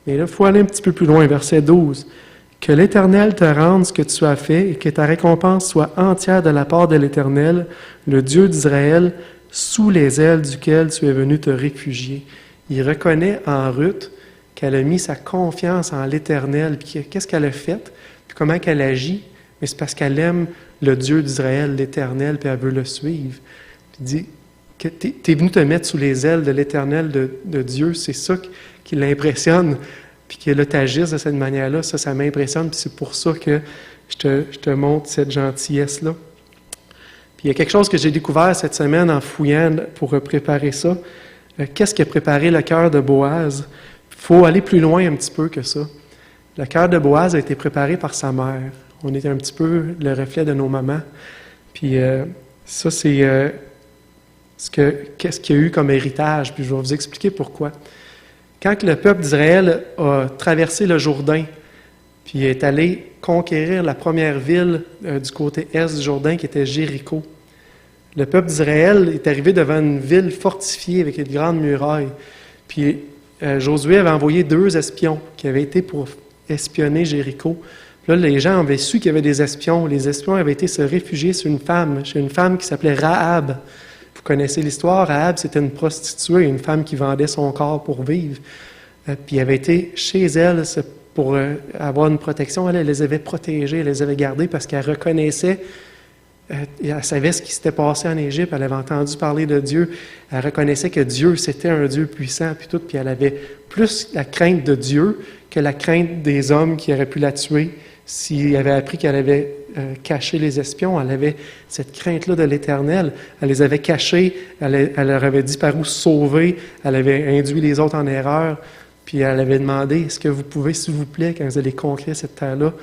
Mais là, il faut aller un petit peu plus loin, verset 12. « Que l'Éternel te rende ce que tu as fait et que ta récompense soit entière de la part de l'Éternel, le Dieu d'Israël, sous les ailes duquel tu es venu te réfugier. » Il reconnaît en Ruth qu'elle a mis sa confiance en l'Éternel. Puis qu'est-ce qu'elle a fait? Puis comment qu'elle agit? Mais c'est parce qu'elle aime le Dieu d'Israël, l'Éternel, puis elle veut le suivre. Il dit que tu es venu te mettre sous les ailes de l'Éternel, de Dieu. C'est ça qui l'impressionne. Puis que là, tu agisses de cette manière-là, ça m'impressionne. Puis c'est pour ça que je te montre cette gentillesse-là. Puis il y a quelque chose que j'ai découvert cette semaine en fouillant pour préparer ça. Qu'est-ce qui a préparé le cœur de Boaz? Il faut aller plus loin un petit peu que ça. Le cœur de Boaz a été préparé par sa mère. On est un petit peu le reflet de nos mamans. Puis ça, c'est qu'est-ce qu'il y a eu comme héritage. Puis je vais vous expliquer pourquoi. Quand le peuple d'Israël a traversé le Jourdain, puis est allé conquérir la première ville du côté est du Jourdain, qui était Jéricho, le peuple d'Israël est arrivé devant une ville fortifiée avec une grande muraille. Puis Josué avait envoyé 2 espions qui avaient été pour espionner Jéricho. Puis là, les gens avaient su qu'il y avait des espions. Les espions avaient été se réfugier chez une femme qui s'appelait Rahab. Vous connaissez l'histoire. Rahab, c'était une prostituée, une femme qui vendait son corps pour vivre. Puis elle avait été chez elle pour avoir une protection. Elle les avait protégés, elle les avait gardés parce qu'elle reconnaissait, elle savait ce qui s'était passé en Égypte, elle avait entendu parler de Dieu, elle reconnaissait que Dieu, c'était un Dieu puissant, puis tout, puis elle avait plus la crainte de Dieu que la crainte des hommes qui auraient pu la tuer s'il avait appris qu'elle avait caché les espions. Elle avait cette crainte-là de l'Éternel. Elle les avait cachés, elle leur avait dit par où se sauver, elle avait induit les autres en erreur, puis elle avait demandé, est-ce que vous pouvez, s'il vous plaît, quand vous allez conquérir cette terre-là,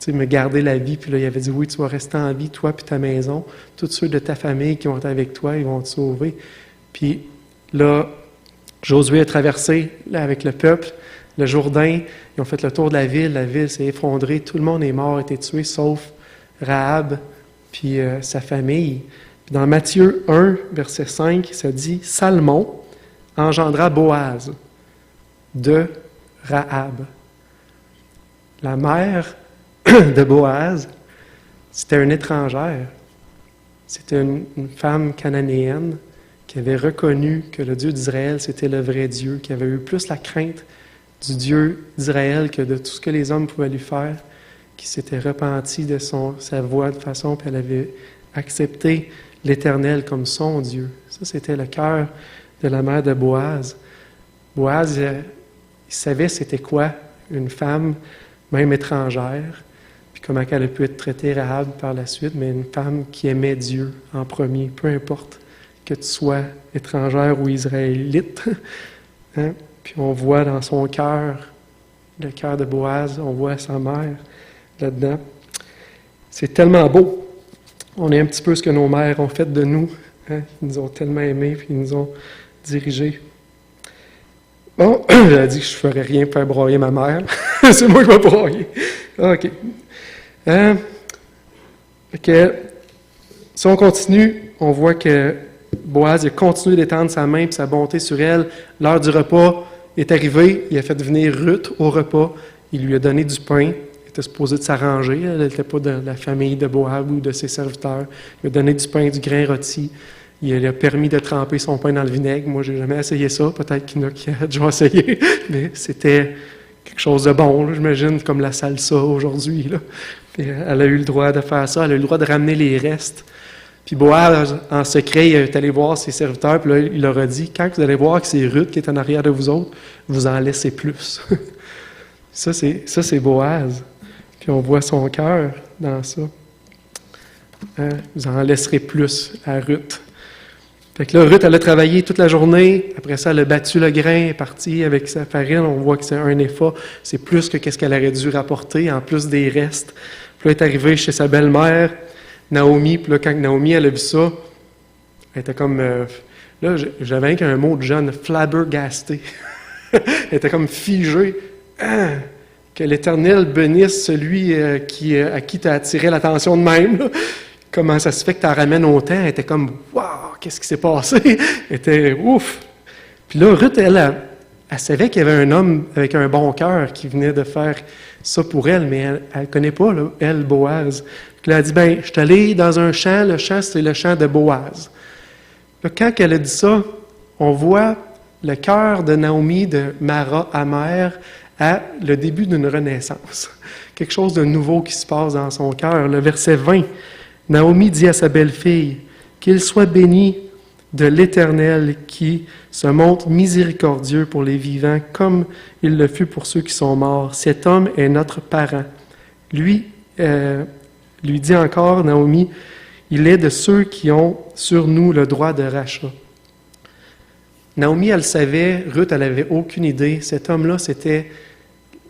me garder la vie. Puis là, il avait dit, oui, tu vas rester en vie, toi puis ta maison. Tous ceux de ta famille qui vont être avec toi, ils vont te sauver. Puis là, Josué a traversé là, avec le peuple le Jourdain. Ils ont fait le tour de la ville s'est effondrée. Tout le monde est mort, a été tué, sauf Rahab puis sa famille. Puis dans Matthieu 1, verset 5, ça dit, Salmon engendra Boaz de Rahab. La mère de Boaz, c'était une étrangère. C'était une femme cananéenne qui avait reconnu que le Dieu d'Israël, c'était le vrai Dieu, qui avait eu plus la crainte du Dieu d'Israël que de tout ce que les hommes pouvaient lui faire, qui s'était repentie de sa voie de façon, puis elle avait accepté l'Éternel comme son Dieu. Ça, c'était le cœur de la mère de Boaz. Boaz, il savait c'était quoi une femme. même étrangère, puis comment elle a pu être traitée Rahab par la suite, mais une femme qui aimait Dieu en premier, peu importe que tu sois étrangère ou israélite. Hein? Puis on voit dans son cœur, le cœur de Boaz, on voit sa mère là-dedans. C'est tellement beau. On est un petit peu ce que nos mères ont fait de nous. Hein? Ils nous ont tellement aimés, puis ils nous ont dirigés. Bon, j'avais dit que je ne ferais rien pour faire broyer ma mère. C'est moi qui vais broyer. OK. Si on continue, on voit que Boaz a continué d'étendre sa main et sa bonté sur elle. L'heure du repas est arrivée. Il a fait venir Ruth au repas. Il lui a donné du pain. Il était supposé de s'arranger. Elle n'était pas de la famille de Boaz ou de ses serviteurs. Il lui a donné du pain, du grain rôti. Il lui a permis de tremper son pain dans le vinaigre. Moi, je n'ai jamais essayé ça. Peut-être qu'il y en a qui ont déjà essayé. Mais c'était quelque chose de bon, là, j'imagine, comme la salsa aujourd'hui. Là. Puis elle a eu le droit de faire ça. Elle a eu le droit de ramener les restes. Puis Boaz, en secret, il est allé voir ses serviteurs, puis là, il leur a dit, quand vous allez voir que c'est Ruth qui est en arrière de vous autres, vous en laissez plus. Ça, c'est Boaz. Puis on voit son cœur dans ça. Vous en laisserez plus à Ruth. Fait que là, Ruth, elle a travaillé toute la journée. Après ça, elle a battu le grain, elle est partie avec sa farine. On voit que c'est un épha. C'est plus que qu'est-ce qu'elle aurait dû rapporter, en plus des restes. Puis là, elle est arrivée chez sa belle-mère, Naomi. Puis là, quand Naomi, elle a vu ça, elle était comme... là, j'avais un mot de jeune, flabbergastée. Elle était comme figée. Ah! Que l'Éternel bénisse celui à qui tu as attiré l'attention de même. Là. Comment ça se fait que tu la ramènes au temps? Elle était comme, waouh, qu'est-ce qui s'est passé? Elle était ouf. Puis là, Ruth, elle savait qu'il y avait un homme avec un bon cœur qui venait de faire ça pour elle, mais elle ne connaît pas, là, elle, Boaz. Puis là, elle a dit, ben, je suis allée dans un champ, le champ, c'est le champ de Boaz. Là, quand elle a dit ça, on voit le cœur de Naomi, de Mara amère, à le début d'une renaissance. Quelque chose de nouveau qui se passe dans son cœur. Le verset 20, Naomi dit à sa belle-fille, « Qu'il soit béni de l'Éternel qui se montre miséricordieux pour les vivants comme il le fut pour ceux qui sont morts. Cet homme est notre parent. » Lui dit encore, Naomi, « Il est de ceux qui ont sur nous le droit de rachat. » Naomi, elle savait, Ruth, elle n'avait aucune idée. Cet homme-là, c'était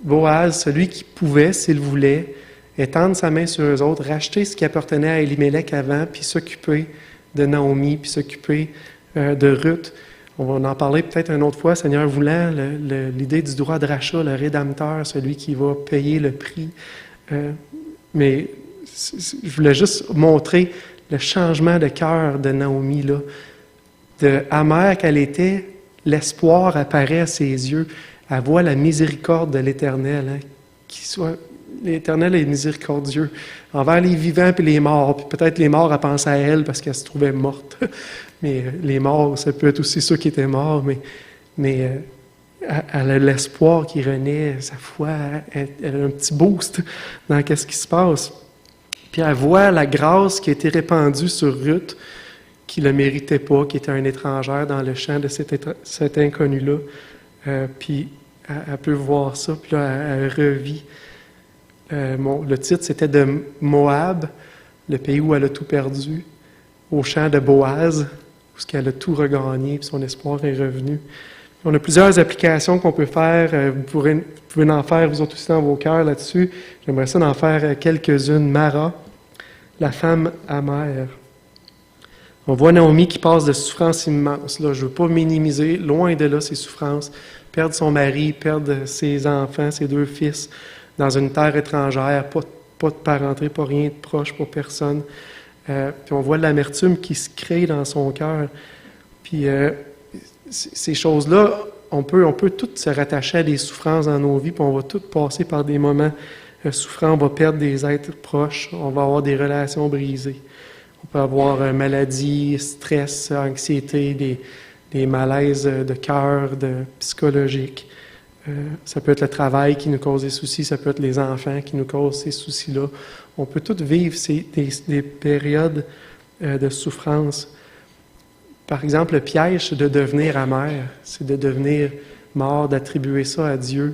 Boaz, celui qui pouvait, s'il voulait, étendre sa main sur eux autres, racheter ce qui appartenait à Elimelech avant, puis s'occuper de Naomi, puis s'occuper de Ruth. On va en parler peut-être une autre fois, Seigneur voulant, l'idée du droit de rachat, le rédempteur, celui qui va payer le prix. Mais je voulais juste montrer le changement de cœur de Naomi, là. De amère qu'elle était, l'espoir apparaît à ses yeux. Elle voit la miséricorde de l'Éternel. Hein, l'Éternel est miséricordieux envers les vivants et les morts. Puis peut-être les morts, elle pense à elle parce qu'elle se trouvait morte. Mais les morts, ça peut être aussi ceux qui étaient morts. Mais elle a l'espoir qui renaît, sa foi, elle a un petit boost dans ce qui se passe. Puis elle voit la grâce qui a été répandue sur Ruth, qui ne le méritait pas, qui était une étrangère dans le champ de cet inconnu-là. Puis elle peut voir ça, puis là, elle revit. Le titre, c'était de Moab, le pays où elle a tout perdu, au champ de Boaz, où elle a tout regagné, puis son espoir est revenu. On a plusieurs applications qu'on peut faire. Vous pouvez en faire, vous autres aussi, dans vos cœurs là-dessus. J'aimerais ça d'en faire quelques-unes. Mara, la femme amère. On voit Naomi qui passe de souffrances immenses. Là, je ne veux pas minimiser, loin de là, ses souffrances. Perdre son mari, perdre ses enfants, ses 2 fils, dans une terre étrangère, pas de parenté, pas rien de proche pour personne. Puis on voit l'amertume qui se crée dans son cœur. Puis ces choses-là, on peut toutes se rattacher à des souffrances dans nos vies, puis on va toutes passer par des moments souffrants. On va perdre des êtres proches, on va avoir des relations brisées. On peut avoir maladie, stress, anxiété, des malaises de cœur, psychologiques. Ça peut être le travail qui nous cause des soucis, ça peut être les enfants qui nous causent ces soucis-là. On peut tous vivre des périodes de souffrance. Par exemple, le piège, c'est de devenir amer, c'est de devenir mort, d'attribuer ça à Dieu.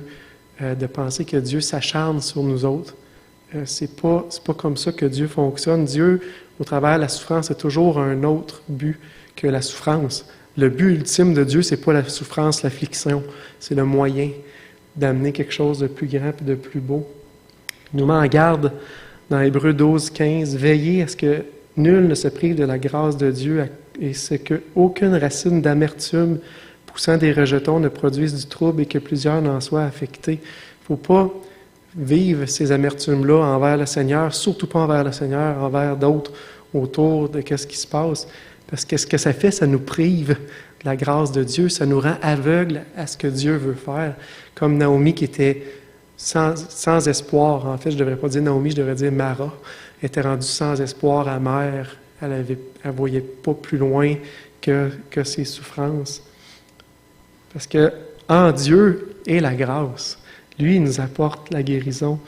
de penser que Dieu s'acharne sur nous autres. C'est pas comme ça que Dieu fonctionne. Dieu, au travers de la souffrance, a toujours un autre but que la souffrance. Le but ultime de Dieu, c'est pas la souffrance, l'affliction. C'est le moyen d'amener quelque chose de plus grand et de plus beau. Il nous met en garde dans Hébreux 12, 15. Veillez à ce que nul ne se prive de la grâce de Dieu et ce qu'aucune racine d'amertume poussant des rejetons ne produise du trouble et que plusieurs n'en soient affectés. Il ne faut pas vivre ces amertumes-là envers le Seigneur, surtout pas envers le Seigneur, envers d'autres autour de ce qui se passe. Parce que ce que ça fait, ça nous prive de la grâce de Dieu, ça nous rend aveugles à ce que Dieu veut faire. Comme Naomi qui était sans espoir. En fait, je ne devrais pas dire Naomi, je devrais dire Mara. Elle était rendue sans espoir, amère. Elle ne voyait pas plus loin que ses souffrances. Parce que en Dieu est la grâce. Lui, il nous apporte la guérison.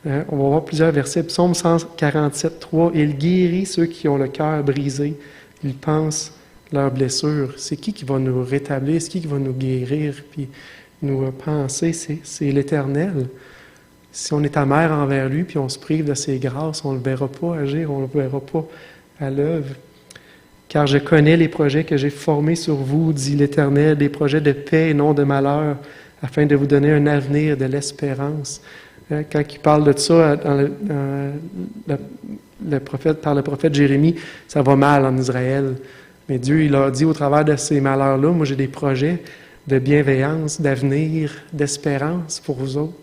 On va voir plusieurs versets. Psaume 147, 3. « Il guérit ceux qui ont le cœur brisé. Il pense leurs blessures. » C'est qui va nous rétablir? C'est qui va nous guérir? Puis nous penser, c'est l'Éternel. Si on est amer envers lui, puis on se prive de ses grâces, on ne le verra pas agir, on ne le verra pas à l'œuvre. « Car je connais les projets que j'ai formés sur vous, dit l'Éternel, des projets de paix et non de malheur, afin de vous donner un avenir de l'espérance. » Quand il parle de ça par le prophète Jérémie, ça va mal en Israël. Mais Dieu, il a dit au travers de ces malheurs-là, moi j'ai des projets de bienveillance, d'avenir, d'espérance pour vous autres.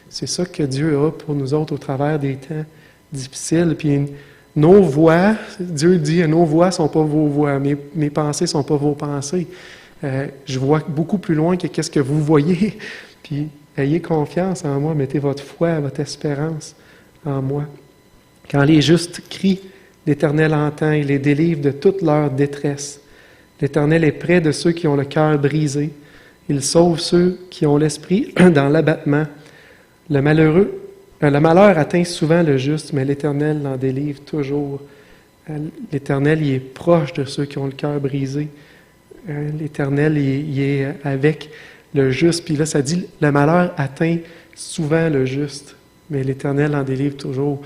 C'est ça que Dieu a pour nous autres au travers des temps difficiles. Puis nos voix, Dieu dit, nos voix ne sont pas vos voix, mes pensées ne sont pas vos pensées. Je vois beaucoup plus loin que qu'est-ce que vous voyez. Puis ayez confiance en moi, mettez votre foi, votre espérance en moi. Quand les justes crient, l'Éternel entend, il les délivre de toute leur détresse. L'Éternel est près de ceux qui ont le cœur brisé. Il sauve ceux qui ont l'esprit dans l'abattement. Le malheur atteint souvent le juste, mais l'Éternel l'en délivre toujours. L'Éternel, il est proche de ceux qui ont le cœur brisé. L'Éternel, il est avec le juste. Puis là, ça dit, le malheur atteint souvent le juste, mais l'Éternel en délivre toujours.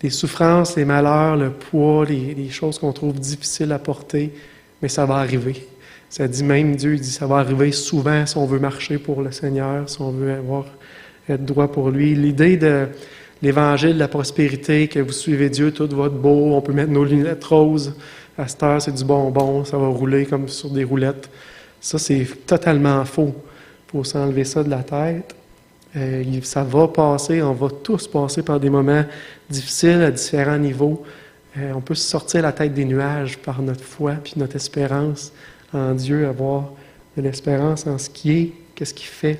Les souffrances, les malheurs, le poids, les choses qu'on trouve difficiles à porter, mais ça va arriver. Ça dit même, Dieu dit, ça va arriver souvent si on veut marcher pour le Seigneur, si on veut être droit pour lui. L'idée de l'Évangile de la prospérité, que vous suivez Dieu, tout va être beau, on peut mettre nos lunettes roses, à cette heure, c'est du bonbon, ça va rouler comme sur des roulettes. Ça, c'est totalement faux. Il faut s'enlever ça de la tête. Ça va passer, on va tous passer par des moments difficiles à différents niveaux. On peut se sortir la tête des nuages par notre foi puis notre espérance en Dieu, avoir de l'espérance en ce qui est, qu'est-ce qu'il fait.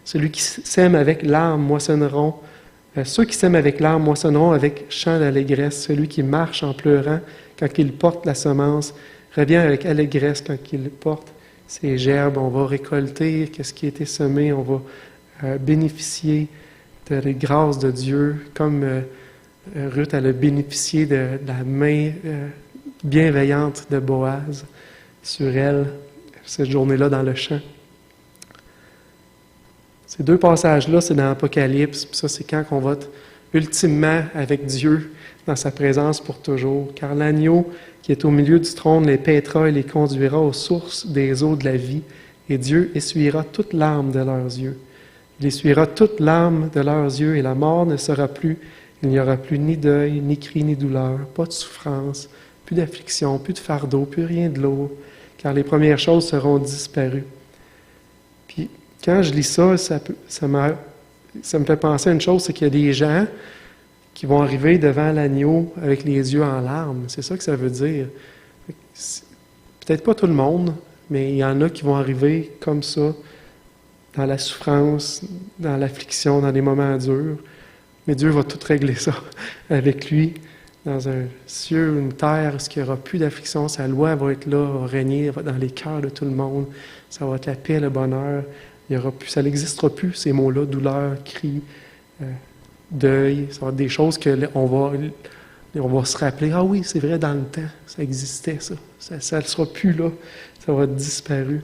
Celui qui sème avec larmes moissonneront. Ceux qui sèment avec larmes moissonneront avec chant d'allégresse. Celui qui marche en pleurant quand il porte la semence revient avec allégresse quand il porte ses gerbes. On va récolter qu'est-ce qui a été semé. On va bénéficier de la grâce de Dieu, comme Ruth elle a bénéficié de la main bienveillante de Boaz sur elle cette journée-là dans le champ. Ces deux passages-là, c'est dans l'Apocalypse, puis ça, c'est quand on va être ultimement avec Dieu dans sa présence pour toujours. Car l'agneau qui est au milieu du trône les paîtra et les conduira aux sources des eaux de la vie, et Dieu essuiera toute larme de leurs yeux. Il essuiera toute larme de leurs yeux, et la mort ne sera plus. Il n'y aura plus ni deuil, ni cri, ni douleur, pas de souffrance, plus d'affliction, plus de fardeau, plus rien de lourd, car les premières choses seront disparues. Puis, quand je lis ça, ça me fait penser à une chose, c'est qu'il y a des gens qui vont arriver devant l'agneau avec les yeux en larmes. C'est ça que ça veut dire. Peut-être pas tout le monde, mais il y en a qui vont arriver comme ça, dans la souffrance, dans l'affliction, dans des moments durs. Mais Dieu va tout régler ça avec lui, dans un ciel, une terre, où il n'y aura plus d'affliction. Sa loi va être là, va régner dans les cœurs de tout le monde. Ça va être la paix, le bonheur. Il y aura plus, ça n'existera plus, ces mots-là, douleur, cri, deuil. Ça va être des choses qu'on va se rappeler. Ah oui, c'est vrai, dans le temps, ça existait, ça. Ça ne sera plus là. Ça va être disparu.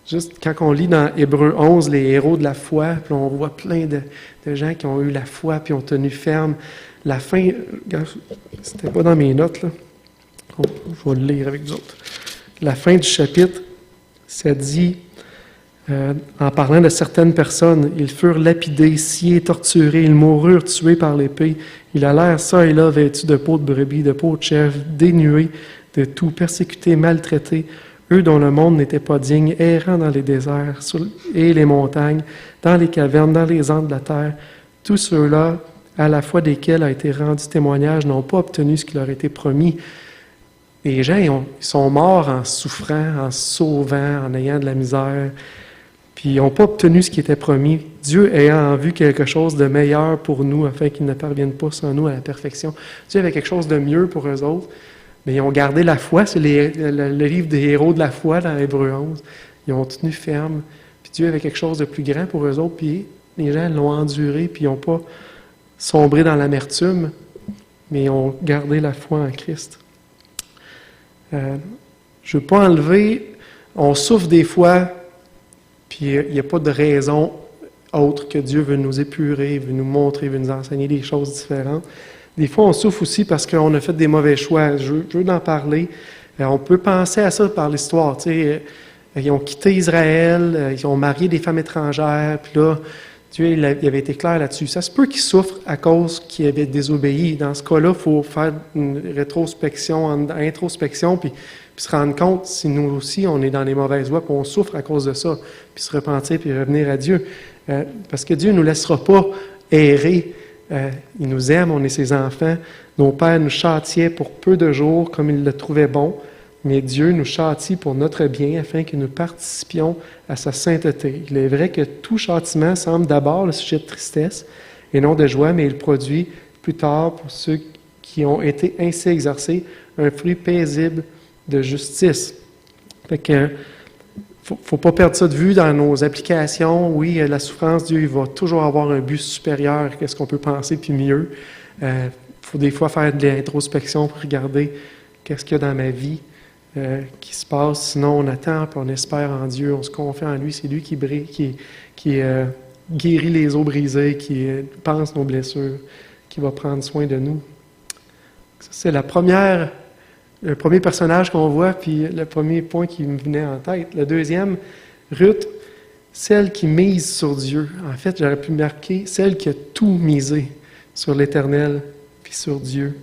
Juste quand on lit dans Hébreux 11, les héros de la foi, puis on voit plein de gens qui ont eu la foi, puis ont tenu ferme. La fin, regarde, c'était pas dans mes notes, là. Je vais le lire avec vous autres. La fin du chapitre, ça dit, en parlant de certaines personnes, ils furent lapidés, sciés, torturés, ils moururent tués par l'épée. Ils allèrent ça et là vêtus de peau de brebis, de peau de chèvre, dénués de tout, persécutés, maltraités, eux dont le monde n'était pas digne, errant dans les déserts et les montagnes, dans les cavernes, dans les antres de la terre. Tous ceux-là, à la foi desquels a été rendu témoignage, n'ont pas obtenu ce qui leur était promis. Les gens, ils sont morts en souffrant, en se sauvant, en ayant de la misère, puis ils n'ont pas obtenu ce qui était promis. Dieu ayant en vue quelque chose de meilleur pour nous, afin qu'ils ne parviennent pas sans nous à la perfection. Dieu avait quelque chose de mieux pour eux autres, mais ils ont gardé la foi. C'est le livre des héros de la foi dans Hébreux 11. Ils ont tenu ferme, puis Dieu avait quelque chose de plus grand pour eux autres, puis les gens l'ont enduré, puis ils n'ont pas sombré dans l'amertume, mais ils ont gardé la foi en Christ. Je ne veux pas enlever, on souffre des fois, puis il n'y a pas de raison autre que Dieu veut nous épurer, veut nous montrer, veut nous enseigner des choses différentes. Des fois, on souffre aussi parce qu'on a fait des mauvais choix. Je veux en parler. On peut penser à ça par l'histoire. Tu sais, ils ont quitté Israël, ils ont marié des femmes étrangères, puis là, Dieu il avait été clair là-dessus. Ça se peut qu'ils souffrent à cause qu'ils avaient désobéi. Dans ce cas-là, il faut faire une rétrospection, introspection, puis se rendre compte si nous aussi, on est dans les mauvaises voies, puis on souffre à cause de ça, puis se repentir, puis revenir à Dieu. Parce que Dieu ne nous laissera pas errer. Il nous aime, on est ses enfants. Nos pères nous châtiaient pour peu de jours, comme ils le trouvaient bon, mais Dieu nous châtie pour notre bien, afin que nous participions à sa sainteté. Il est vrai que tout châtiment semble d'abord le sujet de tristesse et non de joie, mais il produit plus tard, pour ceux qui ont été ainsi exercés, un fruit paisible de justice. Fait que faut pas perdre ça de vue dans nos applications. Oui, la souffrance, Dieu il va toujours avoir un but supérieur qu'est-ce qu'on peut penser, puis mieux. Faut des fois faire de l'introspection pour regarder qu'est-ce qu'il y a dans ma vie qui se passe. Sinon, on attend, puis on espère en Dieu, on se confie en lui. C'est lui qui brille, qui guérit les os brisés, qui pense nos blessures, qui va prendre soin de nous. Ça, c'est le premier personnage qu'on voit, puis le premier point qui me venait en tête. Le deuxième, Ruth, celle qui mise sur Dieu. En fait, j'aurais pu marquer celle qui a tout misé sur l'Éternel, puis sur Dieu.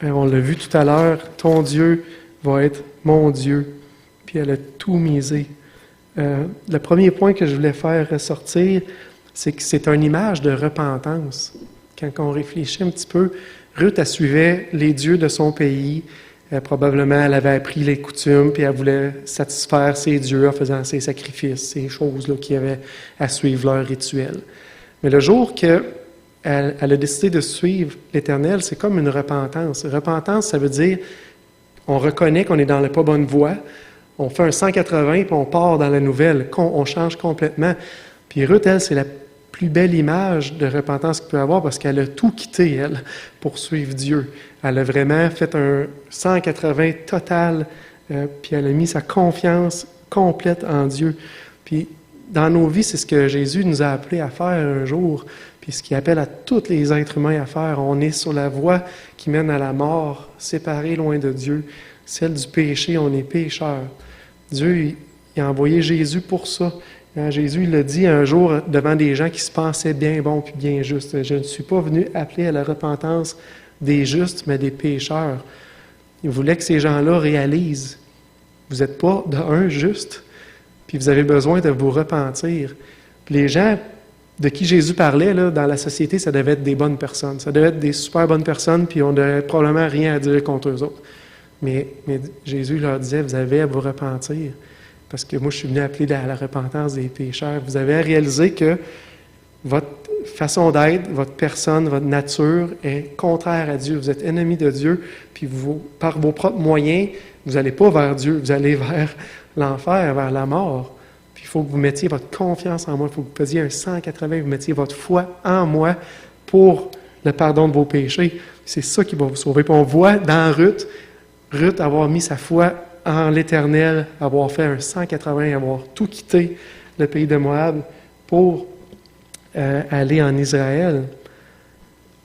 On l'a vu tout à l'heure, ton Dieu va être mon Dieu, puis elle a tout misé. Le premier point que je voulais faire ressortir, c'est que c'est une image de repentance. Quand on réfléchit un petit peu, Ruth, elle suivait les dieux de son pays. Probablement, elle avait appris les coutumes, puis elle voulait satisfaire ses dieux en faisant ses sacrifices, ces choses-là qui avaient à suivre leur rituel. Mais le jour qu'elle a décidé de suivre l'Éternel, c'est comme une repentance. Repentance, ça veut dire, on reconnaît qu'on est dans la pas bonne voie, on fait un 180, puis on part dans la nouvelle, on change complètement. Puis Ruth, elle, c'est la plus belle image de repentance qu'il peut avoir parce qu'elle a tout quitté, elle, pour suivre Dieu. Elle a vraiment fait un 180 total, puis elle a mis sa confiance complète en Dieu. Puis dans nos vies, c'est ce que Jésus nous a appelé à faire un jour, puis ce qu'il appelle à tous les êtres humains à faire. On est sur la voie qui mène à la mort, séparés loin de Dieu, celle du péché, on est pécheurs. Dieu, il a envoyé Jésus pour ça. Jésus l'a dit un jour devant des gens qui se pensaient bien bons puis bien justes. Je ne suis pas venu appeler à la repentance des justes, mais des pécheurs. Il voulait que ces gens-là réalisent. Vous n'êtes pas d'un juste, puis vous avez besoin de vous repentir. Puis les gens de qui Jésus parlait là, dans la société, ça devait être des bonnes personnes. Ça devait être des super bonnes personnes, puis on n'avait probablement rien à dire contre eux autres. Mais Jésus leur disait, vous avez à vous repentir. Parce que moi, je suis venu appeler à la repentance des pécheurs. Vous avez à réaliser que votre façon d'être, votre personne, votre nature est contraire à Dieu. Vous êtes ennemi de Dieu, puis par vos propres moyens, vous n'allez pas vers Dieu, vous allez vers l'enfer, vers la mort. Puis il faut que vous mettiez votre confiance en moi, il faut que vous faisiez un 180, vous mettiez votre foi en moi pour le pardon de vos péchés. C'est ça qui va vous sauver. Puis on voit dans Ruth avoir mis sa foi en l'Éternel, avoir fait un 180, avoir tout quitté le pays de Moab pour aller en Israël.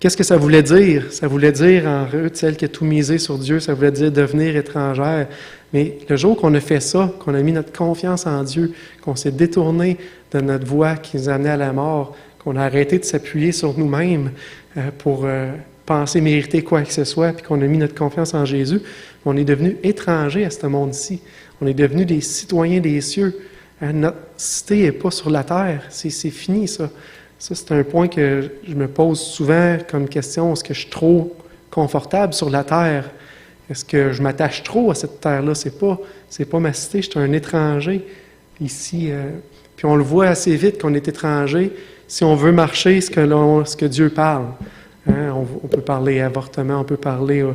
Qu'est-ce que ça voulait dire? Ça voulait dire en Ruth, celle qui a tout misé sur Dieu, ça voulait dire devenir étrangère. Mais le jour qu'on a fait ça, qu'on a mis notre confiance en Dieu, qu'on s'est détourné de notre voie qui nous amenait à la mort, qu'on a arrêté de s'appuyer sur nous-mêmes pour penser mériter quoi que ce soit, puis qu'on a mis notre confiance en Jésus, on est devenu étranger à ce monde-ci. On est devenu des citoyens des cieux. Notre cité n'est pas sur la terre. C'est fini, ça. Ça, c'est un point que je me pose souvent comme question. Est-ce que je suis trop confortable sur la terre? Est-ce que je m'attache trop à cette terre-là? C'est pas ma cité, je suis un étranger ici. Puis on le voit assez vite qu'on est étranger si on veut marcher ce que Dieu parle. Hein? On peut parler avortement, on peut parler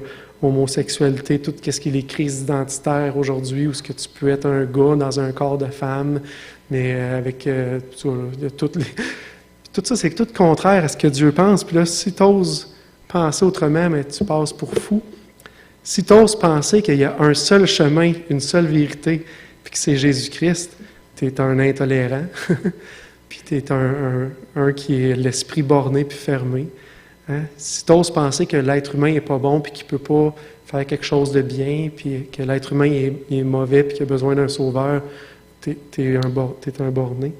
homosexualité, tout ce qui est les crises identitaires aujourd'hui, où ce que tu peux être un gars dans un corps de femme, mais avec toutes les... Tout ça, c'est tout contraire à ce que Dieu pense. Puis là, si tu oses penser autrement, mais tu passes pour fou. Si tu oses penser qu'il y a un seul chemin, une seule vérité, puis que c'est Jésus-Christ, tu es un intolérant, puis tu es un qui est l'esprit borné puis fermé. Hein? Si tu oses penser que l'être humain n'est pas bon, puis qu'il ne peut pas faire quelque chose de bien, puis que l'être humain est mauvais, puis qu'il a besoin d'un sauveur, tu es un borné.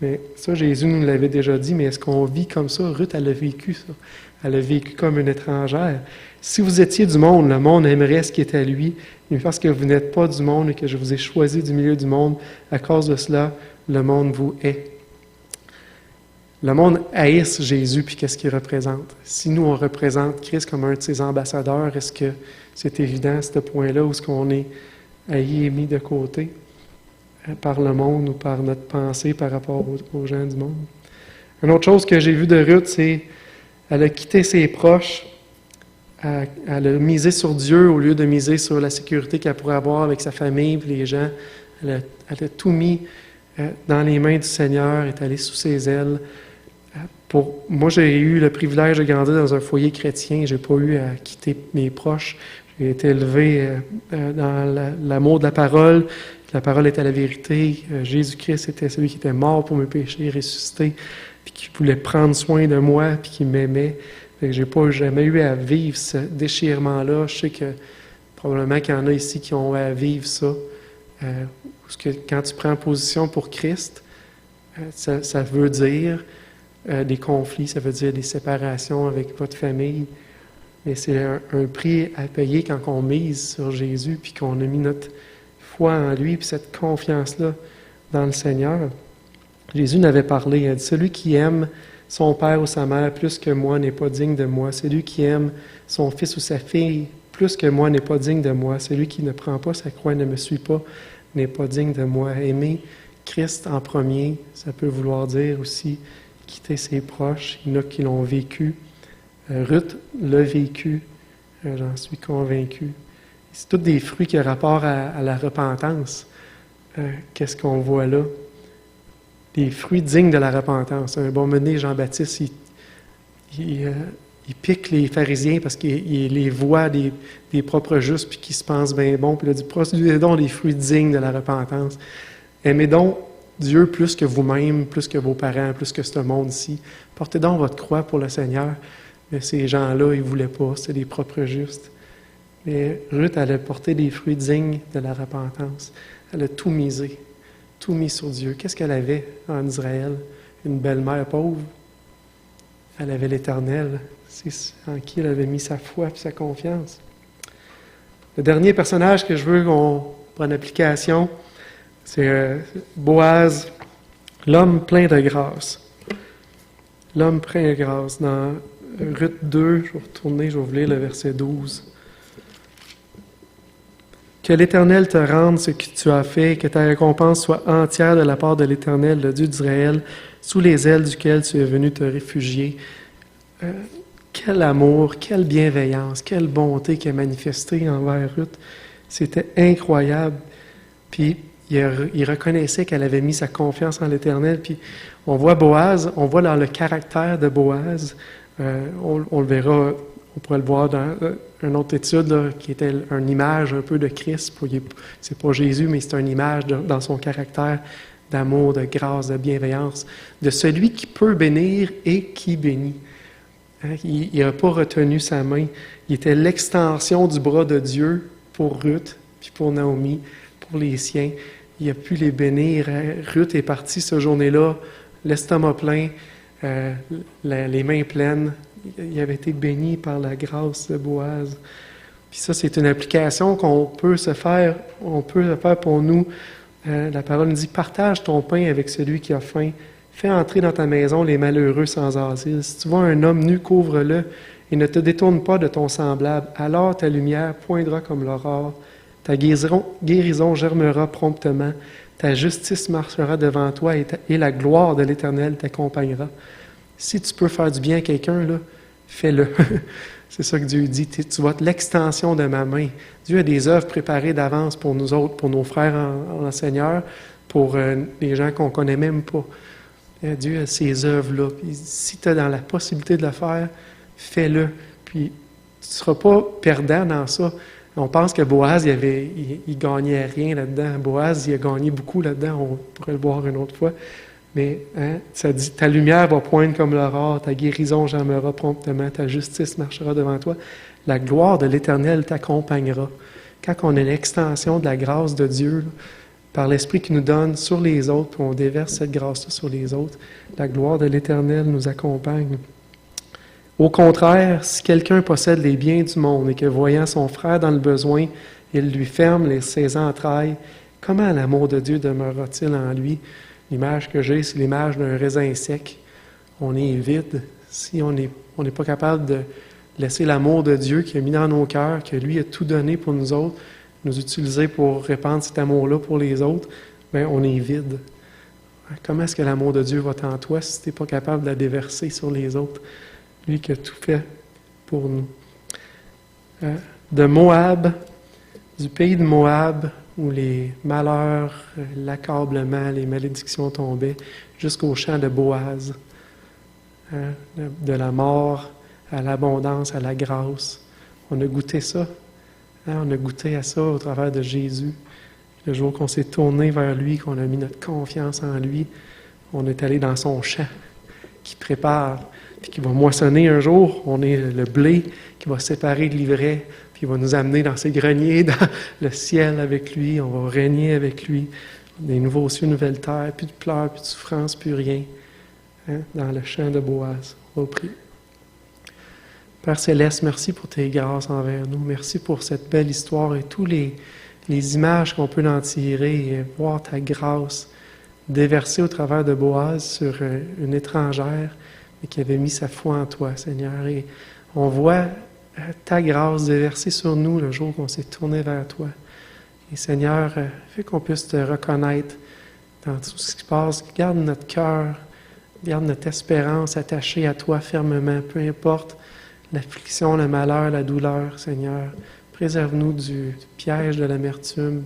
Mais ça, Jésus nous l'avait déjà dit, mais est-ce qu'on vit comme ça? Ruth, elle a vécu ça. Elle a vécu comme une étrangère. Si vous étiez du monde, le monde aimerait ce qui est à lui, mais parce que vous n'êtes pas du monde et que je vous ai choisi du milieu du monde, à cause de cela, le monde vous hait. Le monde haïsse Jésus, puis qu'est-ce qu'il représente? Si nous, on représente Christ comme un de ses ambassadeurs, est-ce que c'est évident à ce point-là où est-ce qu'on est haï et mis de côté par le monde ou par notre pensée par rapport aux gens du monde? Une autre chose que j'ai vue de Ruth, c'est qu'elle a quitté ses proches, elle a misé sur Dieu au lieu de miser sur la sécurité qu'elle pourrait avoir avec sa famille et les gens. Elle a tout mis dans les mains du Seigneur, est allée sous ses ailes. Moi, j'ai eu le privilège de grandir dans un foyer chrétien. Je n'ai pas eu à quitter mes proches. J'ai été élevé dans l'amour de la parole. La parole était la vérité. Jésus-Christ était celui qui était mort pour mes péchés, ressuscité, puis qui voulait prendre soin de moi, puis qui m'aimait. Je n'ai pas jamais eu à vivre ce déchirement-là. Je sais que probablement qu'il y en a ici qui ont à vivre ça. Parce que quand tu prends position pour Christ, ça veut dire des conflits, ça veut dire des séparations avec votre famille. Mais c'est un prix à payer quand on mise sur Jésus, puis qu'on a mis notre foi en lui, puis cette confiance-là dans le Seigneur. Jésus n'avait parlé, il a dit, « Celui qui aime son père ou sa mère plus que moi n'est pas digne de moi. Celui qui aime son fils ou sa fille plus que moi n'est pas digne de moi. Celui qui ne prend pas sa croix et ne me suit pas n'est pas digne de moi. » Aimer Christ en premier, ça peut vouloir dire aussi quitter ses proches. Il y en a qui l'ont vécu. Ruth l'a vécu, j'en suis convaincu. C'est tous des fruits qui ont rapport à la repentance. Qu'est-ce qu'on voit là? Des fruits dignes de la repentance. Un bon mené, Jean-Baptiste, il pique les pharisiens parce qu'il les voit des propres justes puis qui se pensent bien bons. Puis il a dit, produisez donc des fruits dignes de la repentance. Aimez donc Dieu plus que vous-même, plus que vos parents, plus que ce monde-ci. Portez donc votre croix pour le Seigneur. Mais ces gens-là, ils ne voulaient pas. C'était des propres justes. Mais Ruth, elle a porté des fruits dignes de la repentance. Elle a tout misé, tout mis sur Dieu. Qu'est-ce qu'elle avait en Israël? Une belle-mère pauvre. Elle avait l'Éternel. C'est en qui elle avait mis sa foi et sa confiance. Le dernier personnage que je veux qu'on prenne application, c'est Boaz, l'homme plein de grâce. L'homme plein de grâce. Dans Ruth 2, je vais retourner, je vais vous lire le verset 12. Que l'Éternel te rende ce que tu as fait, que ta récompense soit entière de la part de l'Éternel, le Dieu d'Israël, sous les ailes duquel tu es venu te réfugier. Quel amour, quelle bienveillance, quelle bonté qu'il a manifestée envers Ruth. C'était incroyable. Puis, il reconnaissait qu'elle avait mis sa confiance en l'Éternel. Puis, on voit Boaz, on voit dans le caractère de Boaz, on le verra On pourrait le voir dans une autre étude là, qui était une image un peu de Christ. C'est pas Jésus, mais c'est une image dans son caractère d'amour, de grâce, de bienveillance, de celui qui peut bénir et qui bénit. Hein? Il n'a pas retenu sa main. Il était l'extension du bras de Dieu pour Ruth, puis pour Naomi, pour les siens. Il a pu les bénir. Ruth est partie cette journée-là, l'estomac plein, les mains pleines. Il avait été béni par la grâce de Boaz. Puis ça, c'est une application qu'on peut se faire, on peut le faire pour nous. La parole nous dit, partage ton pain avec celui qui a faim. Fais entrer dans ta maison les malheureux sans asile. Si tu vois un homme nu, couvre-le et ne te détourne pas de ton semblable. Alors ta lumière poindra comme l'aurore. Ta guérison germera promptement. Ta justice marchera devant toi et la gloire de l'Éternel t'accompagnera. Si tu peux faire du bien à quelqu'un, là, fais-le. C'est ça que Dieu dit. Tu vas être l'extension de ma main. Dieu a des œuvres préparées d'avance pour nous autres, pour nos frères en Seigneur, pour les gens qu'on ne connaît même pas. Dieu a ces œuvres-là. Puis, si tu es dans la possibilité de le faire, fais-le. Puis tu ne seras pas perdant dans ça. On pense que Boaz, il gagnait rien là-dedans. Boaz, il a gagné beaucoup là-dedans. On pourrait le voir une autre fois. Mais ça dit, ta lumière va poindre comme l'aurore, ta guérison germera promptement, ta justice marchera devant toi. La gloire de l'Éternel t'accompagnera. Quand on est l'extension de la grâce de Dieu, là, par l'Esprit qui nous donne sur les autres, puis on déverse cette grâce-là sur les autres, la gloire de l'Éternel nous accompagne. Au contraire, si quelqu'un possède les biens du monde et que, voyant son frère dans le besoin, il lui ferme ses entrailles, comment l'amour de Dieu demeurera-t-il en lui? L'image que j'ai, c'est l'image d'un raisin sec. On est vide. Si on n'est pas capable de laisser l'amour de Dieu qui a mis dans nos cœurs, que lui a tout donné pour nous autres, nous utiliser pour répandre cet amour-là pour les autres, bien, on est vide. Comment est-ce que l'amour de Dieu va être en toi si tu n'es pas capable de la déverser sur les autres? Lui qui a tout fait pour nous. De Moab, du pays de Moab, où les malheurs, l'accablement, les malédictions tombaient, jusqu'au champ de Boaz, de la mort à l'abondance, à la grâce. On a goûté ça. On a goûté à ça au travers de Jésus. Le jour qu'on s'est tourné vers lui, qu'on a mis notre confiance en lui, on est allé dans son champ qui prépare, puis qui va moissonner un jour. On est le blé qui va séparer de l'ivraie, puis il va nous amener dans ses greniers, dans le ciel avec lui. On va régner avec lui. Des nouveaux cieux, nouvelles terres, plus de pleurs, plus de souffrance, plus rien. Dans le champ de Boaz. On va prier. Père Céleste, merci pour tes grâces envers nous. Merci pour cette belle histoire et tous les images qu'on peut en tirer et voir ta grâce déversée au travers de Boaz sur une étrangère, mais qui avait mis sa foi en toi, Seigneur. Et on voit ta grâce déversée sur nous le jour qu'on s'est tourné vers toi. Et Seigneur, fais qu'on puisse te reconnaître dans tout ce qui se passe. Garde notre cœur, garde notre espérance attachée à toi fermement, peu importe l'affliction, le malheur, la douleur, Seigneur. Préserve-nous du piège de l'amertume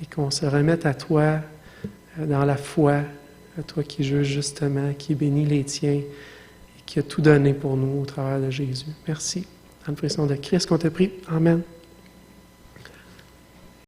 et qu'on se remette à toi dans la foi, à toi qui juges justement, qui bénit les tiens et qui a tout donné pour nous au travers de Jésus. Merci. Dans le prénom de Christ qu'on te prie. Amen.